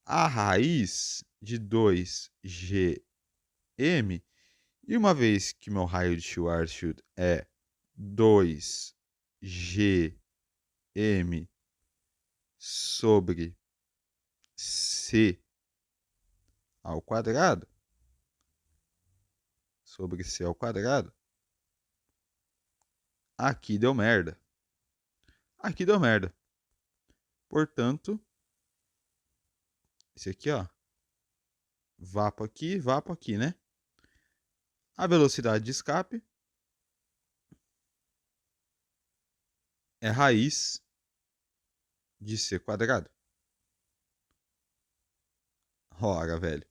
a raiz de 2GM. E uma vez que meu raio de Schwarzschild é 2GM sobre C ao quadrado, aqui deu merda. Aqui deu merda. Portanto, esse aqui, ó, vapo aqui, né? A velocidade de escape é raiz de C quadrado. Ora, velho.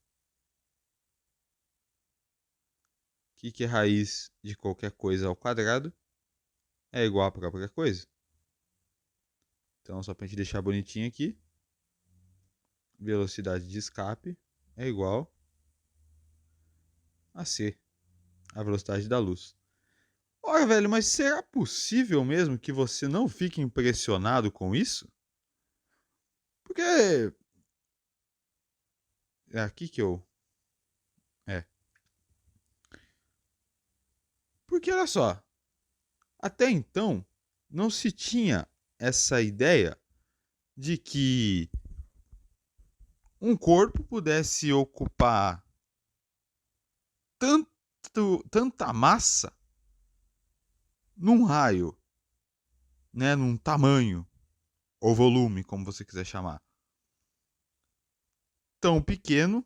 O que é raiz de qualquer coisa ao quadrado? É igual a própria coisa. Então, só para a gente deixar bonitinho aqui. Velocidade de escape é igual a C, a velocidade da luz. Ora, velho, mas será possível mesmo que você não fique impressionado com isso? Porque é aqui que eu... É. Porque, olha só, até então não se tinha essa ideia de que um corpo pudesse ocupar tanta massa num raio, né, num tamanho ou volume, como você quiser chamar, tão pequeno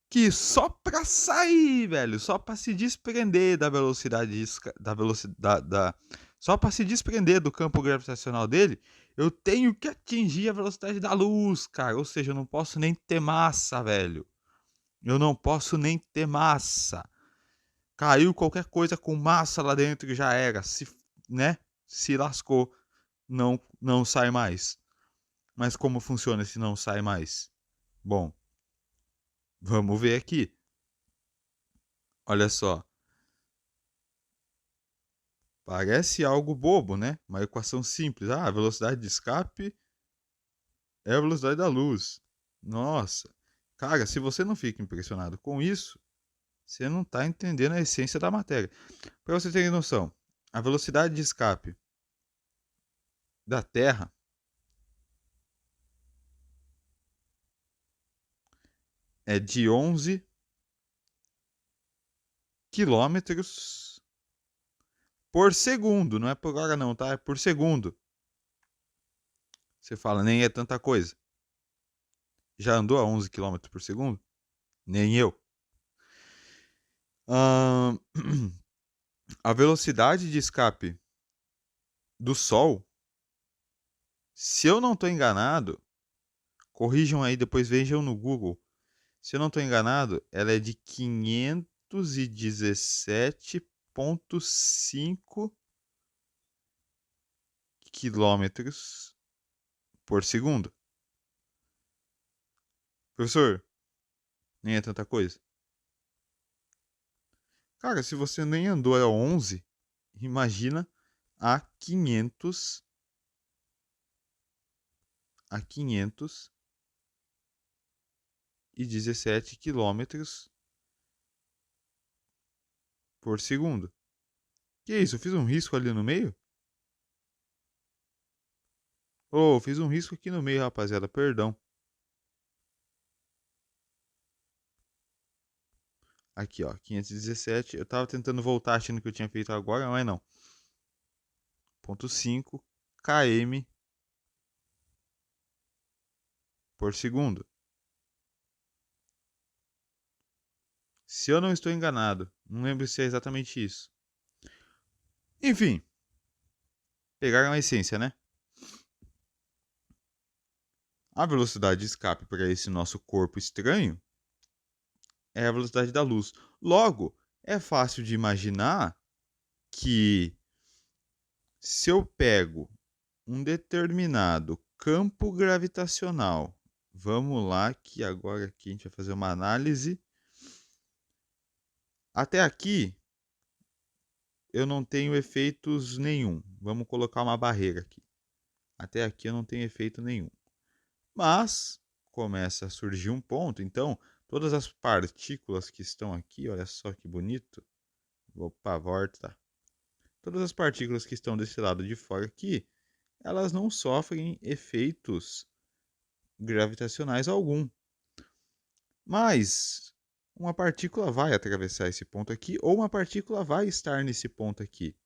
que só pra sair, velho, só pra se desprender da velocidade só pra se desprender do campo gravitacional dele, eu tenho que atingir a velocidade da luz, cara. Ou seja, eu não posso nem ter massa, velho. Eu não posso nem ter massa. Caiu qualquer coisa com massa lá dentro e já era, né? Se lascou, não sai mais. Mas como funciona se não sai mais? Bom, vamos ver aqui. Olha só. Parece algo bobo, né? Uma equação simples. Ah, a velocidade de escape é a velocidade da luz. Nossa. Cara, se você não fica impressionado com isso, você não está entendendo a essência da matéria. Para você ter noção, a velocidade de escape da Terra é de 11 quilômetros por segundo. Não é por hora não, tá? É por segundo. Você fala, nem é tanta coisa. Já andou a 11 quilômetros por segundo? Nem eu. A velocidade de escape do Sol, se eu não estou enganado, corrijam aí, depois vejam no Google. Se eu não estou enganado, ela é de 517,5 quilômetros por segundo. Professor, nem é tanta coisa. Cara, se você nem andou a 11, imagina a 517 quilômetros por segundo. Que isso? Eu fiz um risco ali no meio? Oh, fiz um risco aqui no meio, rapaziada. Perdão. Aqui, ó. 517. Eu tava tentando voltar achando que eu tinha feito agora, mas não. 0,5 km por segundo. Se eu não estou enganado, não lembro se é exatamente isso. Enfim, pegaram a essência, né? A velocidade de escape para esse nosso corpo estranho é a velocidade da luz. Logo, é fácil de imaginar que se eu pego um determinado campo gravitacional, vamos lá que agora aqui a gente vai fazer uma análise. Até aqui eu não tenho efeitos nenhum. Vamos colocar uma barreira aqui. Até aqui eu não tenho efeito nenhum. Mas começa a surgir um ponto, então todas as partículas que estão aqui, olha só que bonito. Opa, volta. Todas as partículas que estão desse lado de fora aqui, elas não sofrem efeitos gravitacionais algum. Mas uma partícula vai atravessar esse ponto aqui, ou uma partícula vai estar nesse ponto aqui.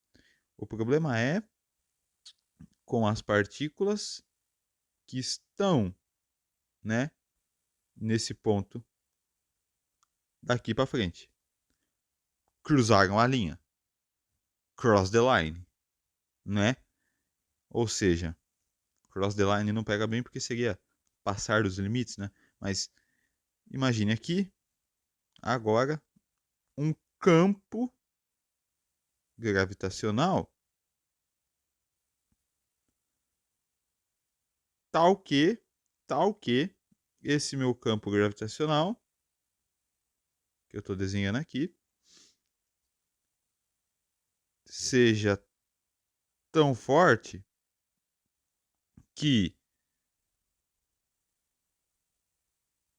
O problema é com as partículas que estão, né, nesse ponto daqui para frente. Cruzaram a linha. Cross the line, né? Ou seja, cross the line não pega bem porque seria passar dos limites, né? Mas imagine aqui, agora, um campo gravitacional tal que esse meu campo gravitacional, que eu estou desenhando aqui, seja tão forte que,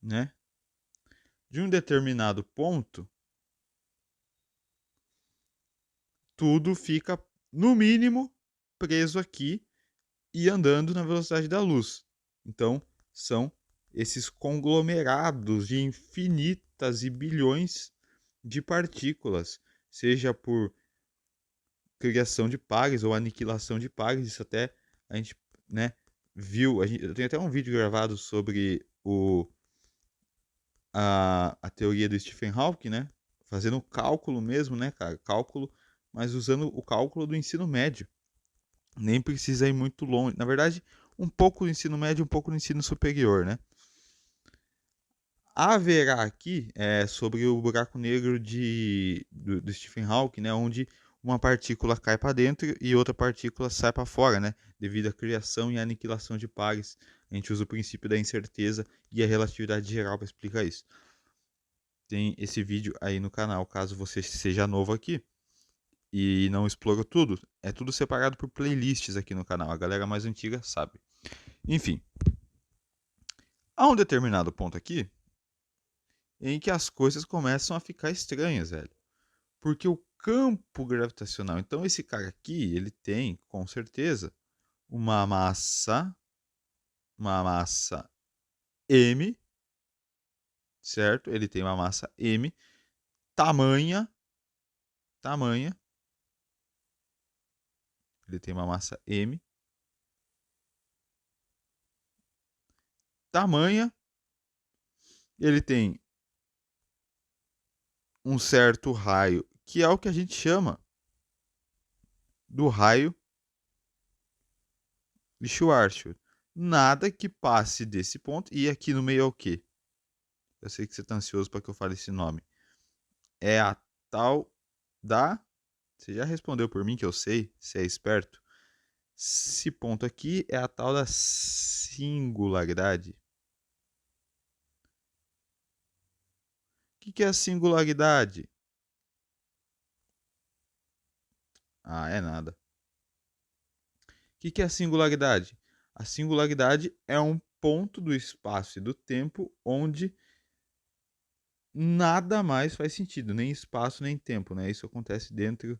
né, de um determinado ponto, tudo fica, no mínimo, preso aqui e andando na velocidade da luz. Então, são esses conglomerados de infinitas e bilhões de partículas, seja por criação de pares ou aniquilação de pares. Isso até a gente, né, viu. Eu tenho até um vídeo gravado sobre a teoria do Stephen Hawking, né? Fazendo cálculo mesmo, né, cara? Cálculo, mas usando o cálculo do ensino médio. Nem precisa ir muito longe. Na verdade, um pouco do ensino médio, um pouco do ensino superior, né? Haverá aqui sobre o buraco negro do Stephen Hawking, né? Onde uma partícula cai para dentro e outra partícula sai para fora, né? Devido à criação e aniquilação de pares. A gente usa o princípio da incerteza e a relatividade geral para explicar isso. Tem esse vídeo aí no canal, caso você seja novo aqui e não explora tudo. É tudo separado por playlists aqui no canal. A galera mais antiga sabe. Enfim, há um determinado ponto aqui em que as coisas começam a ficar estranhas, velho. Porque o campo gravitacional, então esse cara aqui, ele tem, com certeza, uma massa m, certo? Ele tem uma massa m tamanha, ele tem uma massa m tamanha, ele tem um certo raio, que é o que a gente chama do raio de Schwarzschild. Nada que passe desse ponto, e aqui no meio é o quê? Eu sei que você está ansioso para que eu fale esse nome. É a tal da... Você já respondeu por mim que eu sei, você é esperto. Esse ponto aqui é a tal da singularidade. O que é a singularidade? Ah, é nada. O que é a singularidade? A singularidade é um ponto do espaço e do tempo onde nada mais faz sentido, nem espaço nem tempo, né? Isso acontece dentro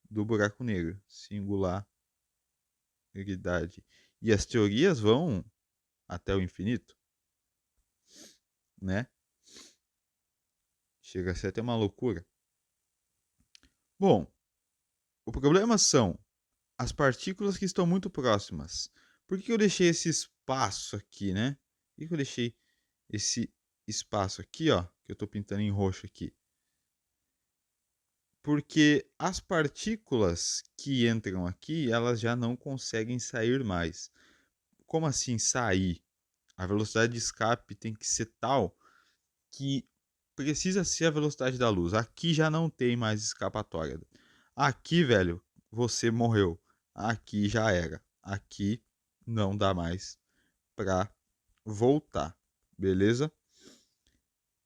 do buraco negro, singularidade. E as teorias vão até o infinito, né? Chega a ser até uma loucura. Bom, o problema são as partículas que estão muito próximas. Por que eu deixei esse espaço aqui, né? Por que eu deixei esse espaço aqui, ó, que eu estou pintando em roxo aqui? Porque as partículas que entram aqui, elas já não conseguem sair mais. Como assim sair? A velocidade de escape tem que ser tal que precisa ser a velocidade da luz. Aqui já não tem mais escapatória. Aqui, velho, você morreu. Aqui já era. Aqui não dá mais pra voltar. Beleza?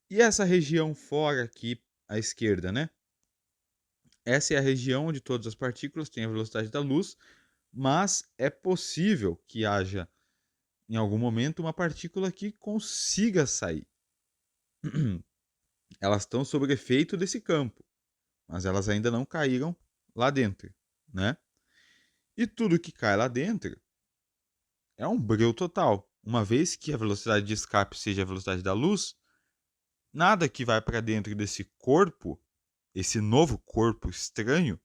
E essa região fora aqui à esquerda, né? Essa é a região onde todas as partículas têm a velocidade da luz, mas é possível que haja em algum momento uma partícula que consiga sair. Elas estão sob efeito desse campo, mas elas ainda não caíram lá dentro, né? E tudo que cai lá dentro é um breu total. Uma vez que a velocidade de escape seja a velocidade da luz, nada que vai para dentro desse corpo, esse novo corpo estranho,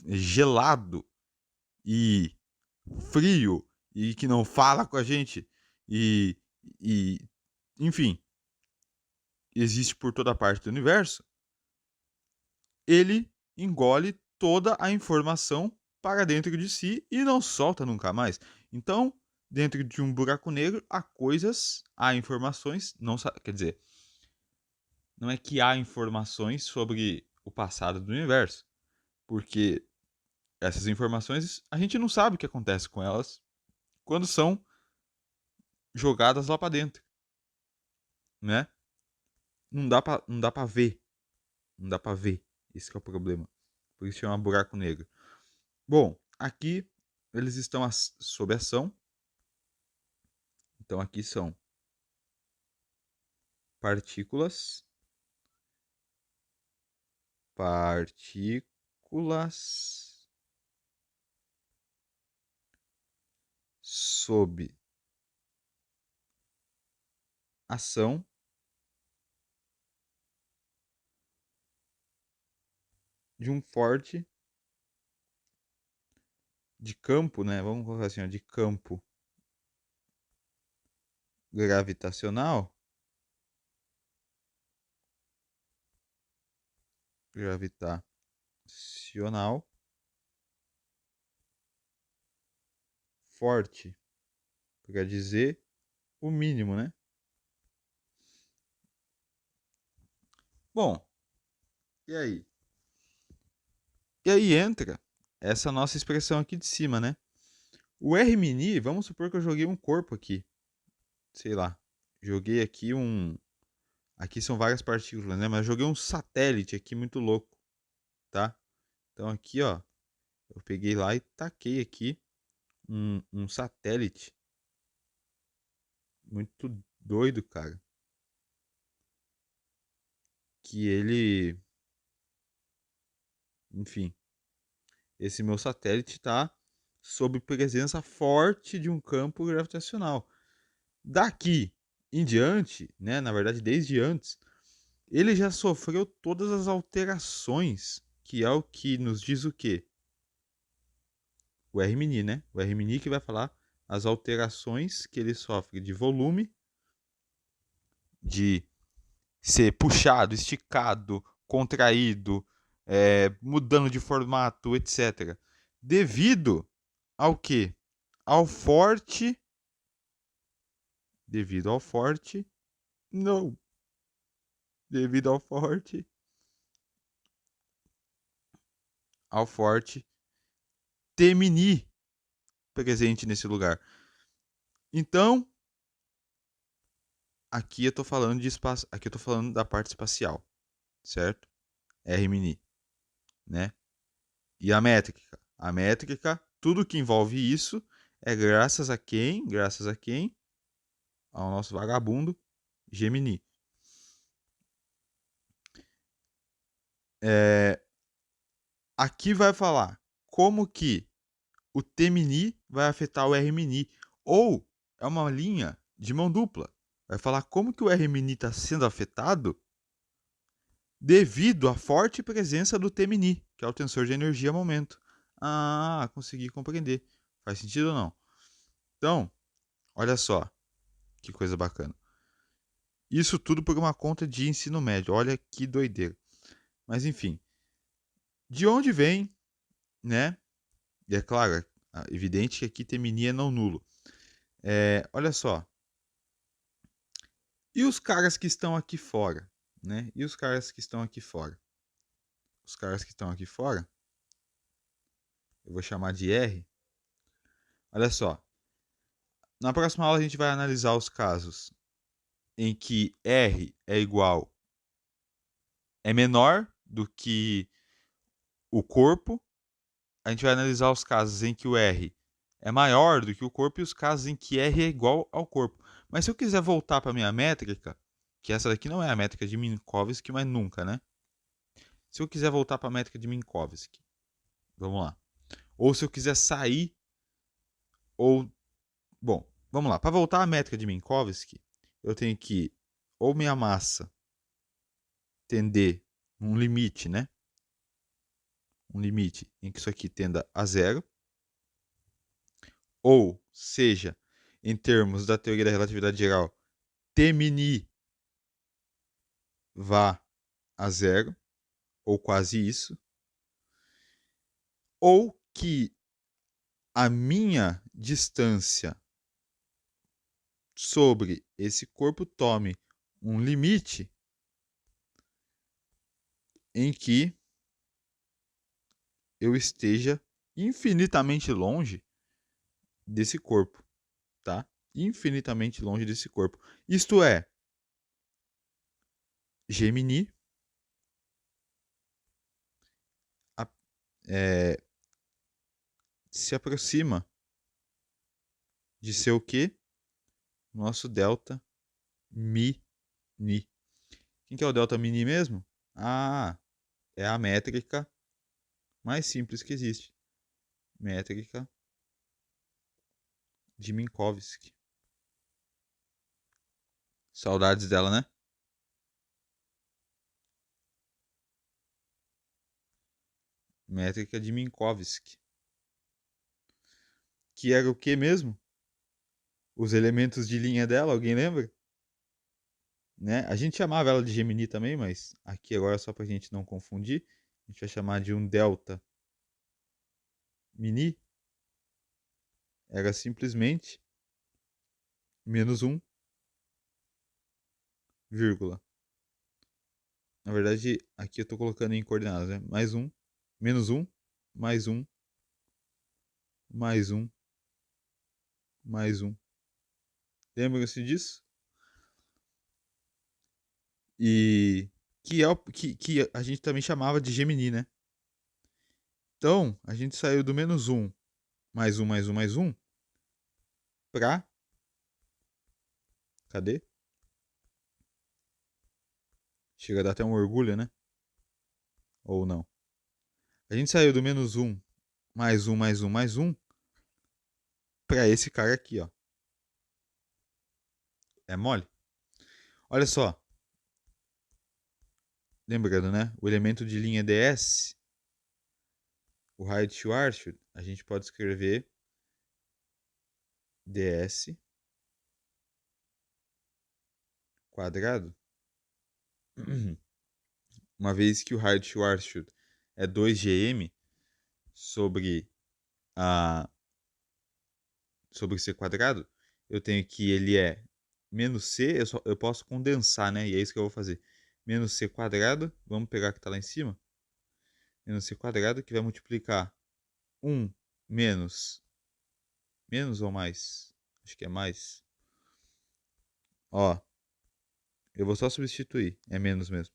gelado e frio e que não fala com a gente e, e enfim, existe por toda parte do universo, ele engole toda a informação para dentro de si e não solta nunca mais. Então, dentro de um buraco negro, há coisas, há informações, não quer dizer, não é que há informações sobre o passado do universo, porque essas informações a gente não sabe o que acontece com elas quando são jogadas lá para dentro, né? Não dá para ver, não dá para ver. Esse que é o problema. Por isso chama buraco negro. Bom, aqui eles estão sob ação. Então aqui são partículas, partículas sob ação de um forte de campo, né? Vamos colocar assim, ó, de campo gravitacional, gravitacional forte, para dizer o mínimo, né? Bom, e aí? E aí entra essa nossa expressão aqui de cima, né? O R-mini, vamos supor que eu joguei um corpo aqui. Sei lá. Joguei aqui um. Aqui são várias partículas, né? Mas joguei um satélite aqui muito louco, tá? Então aqui, ó. Eu peguei lá e taquei aqui um satélite. Muito doido, cara. Que ele. Enfim. Esse meu satélite tá sob presença forte de um campo gravitacional. Daqui em diante, né? Na verdade, desde antes, ele já sofreu todas as alterações, que é o que nos diz o quê? O R-mini, né? O R-mini que vai falar as alterações que ele sofre de volume, de ser puxado, esticado, contraído, mudando de formato, etc. Devido ao quê? Ao forte. Devido ao forte. Não. Devido ao forte. Ao forte Temini presente nesse lugar. Então, aqui eu tô falando de espaço, aqui eu tô falando da parte espacial, certo? R-mini, né? E a métrica? A métrica, tudo que envolve isso é graças a quem? Graças a quem? Ao nosso vagabundo Gemini. Aqui vai falar como que o T-mini vai afetar o R-mini. Ou é uma linha de mão dupla. Vai falar como que o R-mini está sendo afetado devido à forte presença do T-mini, que é o tensor de energia momento. Ah, consegui compreender. Faz sentido ou não? Então, olha só que coisa bacana. Isso tudo por uma conta de ensino médio. Olha que doideira. Mas enfim, de onde vem, né? E é claro, é evidente que aqui Temini é não nulo. Olha só. E os caras que estão aqui fora, né? E os caras que estão aqui fora? Os caras que estão aqui fora, eu vou chamar de R. Olha só. Na próxima aula a gente vai analisar os casos em que R é menor do que o corpo. A gente vai analisar os casos em que o R é maior do que o corpo e os casos em que R é igual ao corpo. Mas se eu quiser voltar para a minha métrica, que essa daqui não é a métrica de Minkowski, mas nunca, né? Se eu quiser voltar para a métrica de Minkowski, vamos lá. Ou se eu quiser sair, ou... Bom, vamos lá. Para voltar à métrica de Minkowski, eu tenho que ou minha massa tender um limite, né? Um limite em que isso aqui tenda a zero, ou seja, em termos da teoria da relatividade geral, T-mini vá a zero, ou quase isso, ou que a minha distância sobre esse corpo tome um limite em que eu esteja infinitamente longe desse corpo, tá? Infinitamente longe desse corpo. Isto é, Gemini é, se aproxima de ser o quê? Nosso delta mini. Quem que é o delta mini mesmo? Ah, é a métrica mais simples que existe. Métrica de Minkowski. Saudades dela, né? Métrica de Minkowski. Que era o que mesmo? Os elementos de linha dela, alguém lembra? Né? A gente chamava ela de Gemini também, mas aqui agora só para a gente não confundir, a gente vai chamar de um delta mini. Era simplesmente menos 1, vírgula. Na verdade, aqui eu estou colocando em coordenadas, né? Mais 1, menos 1, mais 1, mais 1, mais 1. Lembra-se disso? E que é o que a gente também chamava de Gemini, né? Então, a gente saiu do menos 1, mais 1, mais 1, mais 1, para... Cadê? Chega a dar até um orgulho, né? Ou não? A gente saiu do menos 1, mais 1, mais 1, mais 1, para esse cara aqui, ó. É mole? Olha só. Lembrando, né? O elemento de linha ds, o raio de Schwarzschild, a gente pode escrever ds quadrado. Uma vez que o raio de Schwarzschild é 2gm sobre sobre c quadrado, eu tenho que ele é menos c, eu posso condensar, né? E é isso que eu vou fazer. Menos c quadrado, vamos pegar que está lá em cima. Menos c quadrado, que vai multiplicar 1 menos... Menos ou mais? Acho que é mais. Ó, eu vou só substituir, é menos mesmo.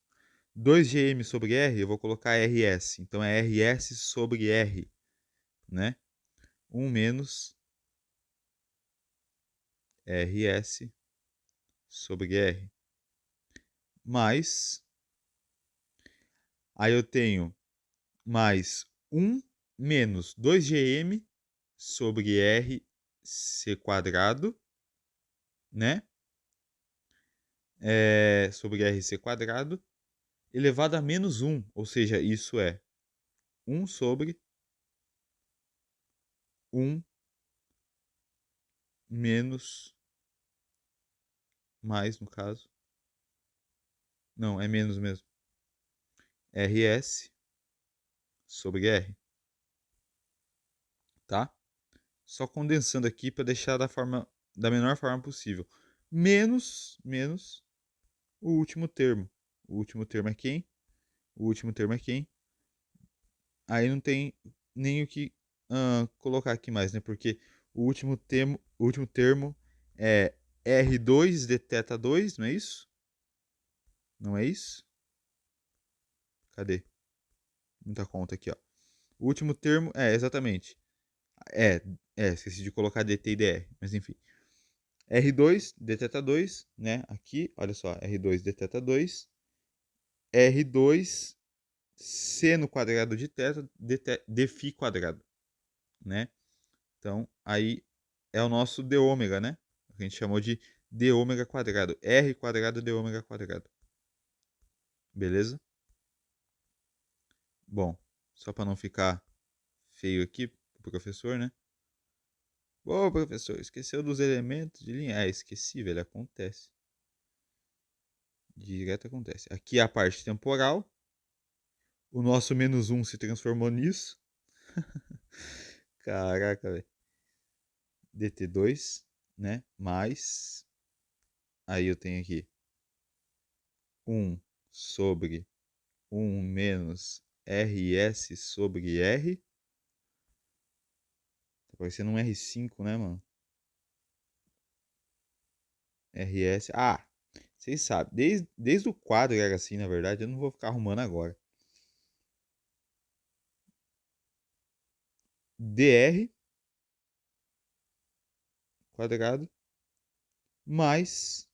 2gm sobre r, eu vou colocar rs. Então é rs sobre r, né? 1 menos rs sobre r. Mais, aí eu tenho mais 1 menos 2gm sobre r c quadrado, né? Sobre rc quadrado, elevado a menos 1, ou seja, isso é 1 sobre 1 menos, mais no caso, não, é menos mesmo, RS sobre R, tá? Só condensando aqui para deixar da menor forma possível. Menos o último termo. O último termo é quem? O último termo é quem? Aí não tem nem o que colocar aqui mais, né? Porque o último termo é R2 de θ 2, não é isso? Não é isso? Cadê? Muita conta aqui, ó. O último termo é exatamente. É, esqueci de colocar dt e dr, mas enfim. R2 de θ 2, né? Aqui, olha só, R2 de θ 2, R2 seno quadrado de θ de φ quadrado, né? Então, aí é o nosso d ômega, né? A gente chamou de d ômega quadrado. R quadrado d ômega quadrado. Beleza? Bom, só para não ficar feio aqui pro professor, né? Ô, professor, esqueceu dos elementos de linha? É, esqueci, velho. Acontece. Direto acontece. Aqui é a parte temporal. O nosso menos um se transformou nisso. Caraca, velho. dt2, né? Mais. Aí eu tenho aqui 1 sobre 1 menos RS sobre R. Tá parecendo um R5, né, mano? RS. Ah, vocês sabem. Desde o quadro era assim, na verdade. Eu não vou ficar arrumando agora. dr quadrado mais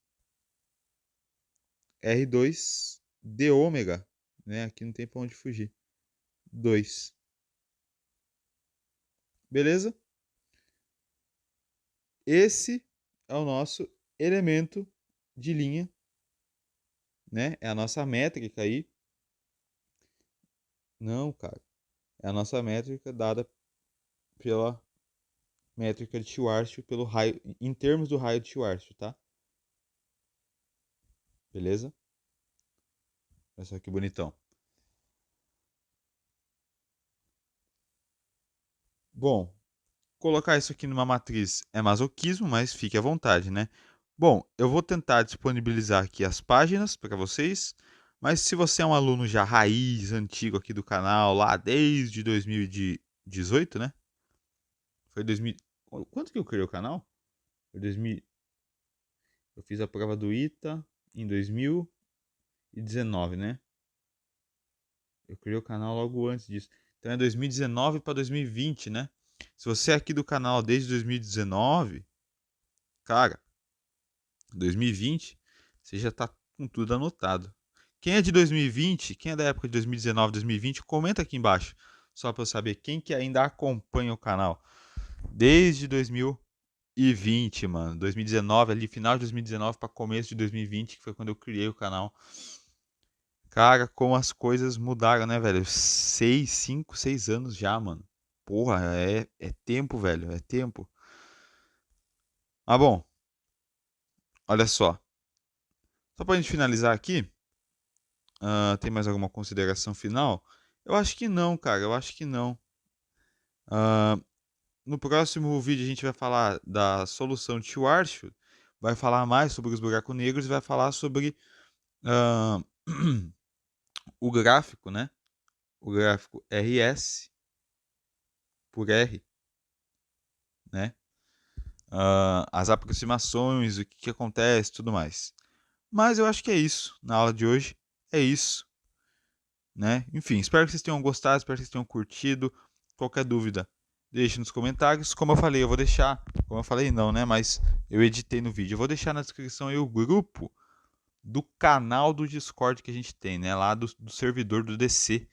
R2 d ômega, né? Aqui não tem pra onde fugir. 2. Beleza? Esse é o nosso elemento de linha, né? É a nossa métrica aí. Não, cara. É a nossa métrica dada pela métrica de Schwarzschild pelo raio, em termos do raio de Schwarzschild, tá? Beleza? Olha só que bonitão. Bom, colocar isso aqui numa matriz é masoquismo, mas fique à vontade, né? Bom, eu vou tentar disponibilizar aqui as páginas para vocês, mas se você é um aluno já raiz, antigo aqui do canal, lá desde 2018, né? Foi 2000. Quanto que eu criei o canal? Foi 2000. Eu fiz a prova do ITA em 2019, né? Eu criei o canal logo antes disso. Então é 2019 para 2020, né? Se você é aqui do canal desde 2019, cara, 2020, você já tá com tudo anotado. Quem é de 2020, quem é da época de 2019, 2020, comenta aqui embaixo, só para eu saber quem que ainda acompanha o canal desde 2020, mano. 2019 ali, final de 2019 para começo de 2020, que foi quando eu criei o canal. Cara, como as coisas mudaram, né, velho? 6 anos já, mano. Porra, é tempo, velho, é tempo. Ah, bom, olha só. Só pra gente finalizar aqui, tem mais alguma consideração final? Eu acho que não, cara, eu acho que não. Ah, no próximo vídeo a gente vai falar da solução de Schwarzschild, vai falar mais sobre os buracos negros e vai falar sobre ah, o gráfico, né? O gráfico RS por R, né? As aproximações, o que, que acontece, tudo mais. Mas eu acho que é isso na aula de hoje. É isso, né? Enfim, espero que vocês tenham gostado, espero que vocês tenham curtido. Qualquer dúvida, deixe nos comentários. Como eu falei, eu vou deixar. Como eu falei, não, né? Mas eu editei no vídeo. Eu vou deixar na descrição aí o grupo do canal do Discord que a gente tem, né? Lá do servidor do DC,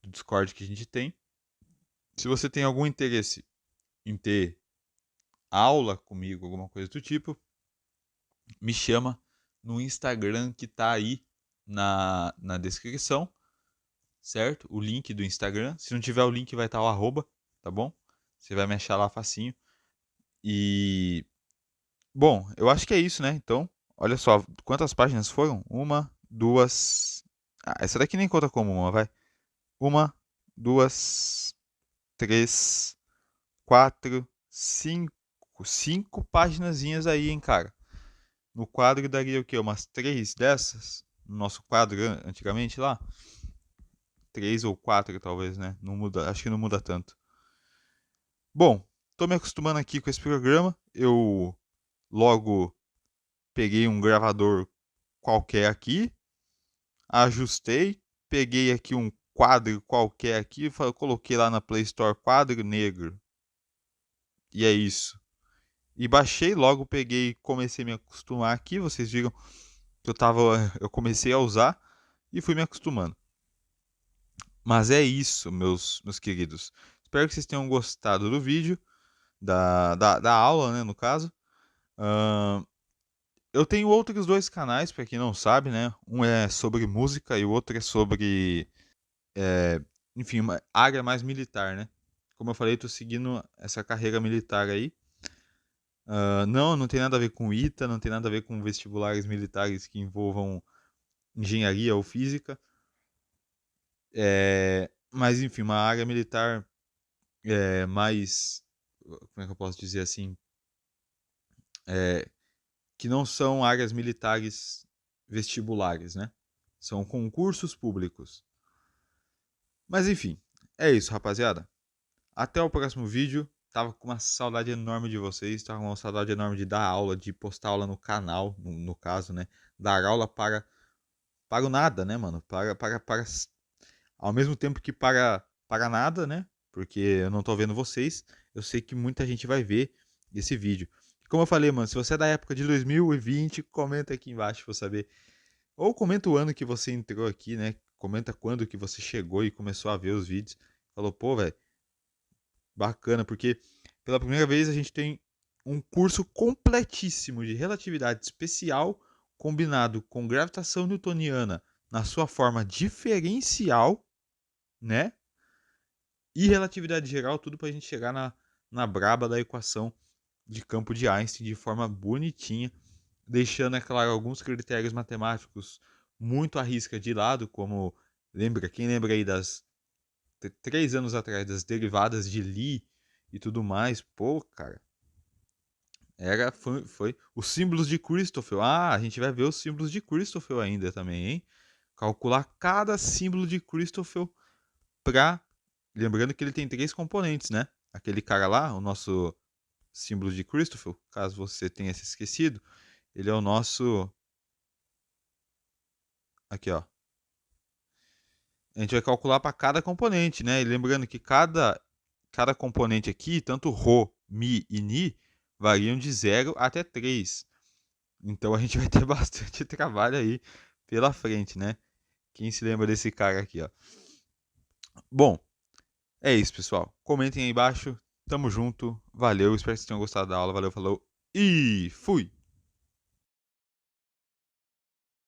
do Discord que a gente tem. Se você tem algum interesse em ter aula comigo, alguma coisa do tipo, me chama no Instagram que tá aí na descrição, certo? O link do Instagram. Se não tiver o link, vai estar o arroba, tá bom? Você vai me achar lá facinho. E, bom, eu acho que é isso, né? Então, olha só, quantas páginas foram? Uma, duas. Ah, essa daqui nem conta como uma, vai. Uma, duas, três, quatro, cinco. Cinco paginazinhas aí, hein, cara. No quadro daria o quê? Umas três dessas? No nosso quadro antigamente lá? Três ou quatro, talvez, né? Não muda, acho que não muda tanto. Bom, tô me acostumando aqui com esse programa. Eu logo peguei um gravador qualquer aqui, ajustei, peguei aqui um quadro qualquer aqui, coloquei lá na Play Store quadro negro. E é isso. E baixei, logo peguei e comecei a me acostumar aqui. Vocês viram que eu comecei a usar e fui me acostumando. Mas é isso, meus queridos. Espero que vocês tenham gostado do vídeo, da aula, né, no caso. Ahn, eu tenho outros dois canais, para quem não sabe, né? Um é sobre música e o outro é sobre, é, enfim, uma área mais militar, né? Como eu falei, estou seguindo essa carreira militar aí. Não tem nada a ver com ITA, não tem nada a ver com vestibulares militares que envolvam engenharia ou física. Mas, enfim, uma área militar mais. Como é que eu posso dizer assim? É, que não são áreas militares vestibulares, né? São concursos públicos. Mas, enfim, é isso, rapaziada. Até o próximo vídeo. Tava com uma saudade enorme de vocês, tava com uma saudade enorme de dar aula, de postar aula no canal, no caso, né? Dar aula para o nada, né, mano? Ao mesmo tempo que para nada, né? Porque eu não tô vendo vocês, eu sei que muita gente vai ver esse vídeo. Como eu falei, mano, se você é da época de 2020, comenta aqui embaixo pra eu saber. Ou comenta o ano que você entrou aqui, né? Comenta quando que você chegou e começou a ver os vídeos. Falou, pô, velho, bacana, porque pela primeira vez a gente tem um curso completíssimo de relatividade especial combinado com gravitação newtoniana na sua forma diferencial, né? E relatividade geral, tudo para a gente chegar na braba da equação de campo de Einstein de forma bonitinha, deixando, é claro, alguns critérios matemáticos muito à risca de lado, como quem lembra aí das 3 anos atrás das derivadas de Lie e tudo mais, pô, cara, foi os símbolos de Christoffel. Ah, a gente vai ver os símbolos de Christoffel ainda também, hein? Calcular cada símbolo de Christoffel para. Lembrando que ele tem 3 componentes, né? Aquele cara lá, o nosso símbolo de Christoffel, caso você tenha se esquecido, ele é o nosso. Aqui, ó. A gente vai calcular para cada componente, né? E lembrando que cada componente aqui, tanto Rho, Mi e Ni, variam de 0 até 3. Então a gente vai ter bastante trabalho aí pela frente, né? Quem se lembra desse cara aqui, ó. Bom, é isso, pessoal. Comentem aí embaixo. Tamo junto. Valeu. Espero que vocês tenham gostado da aula. Valeu, falou. E fui!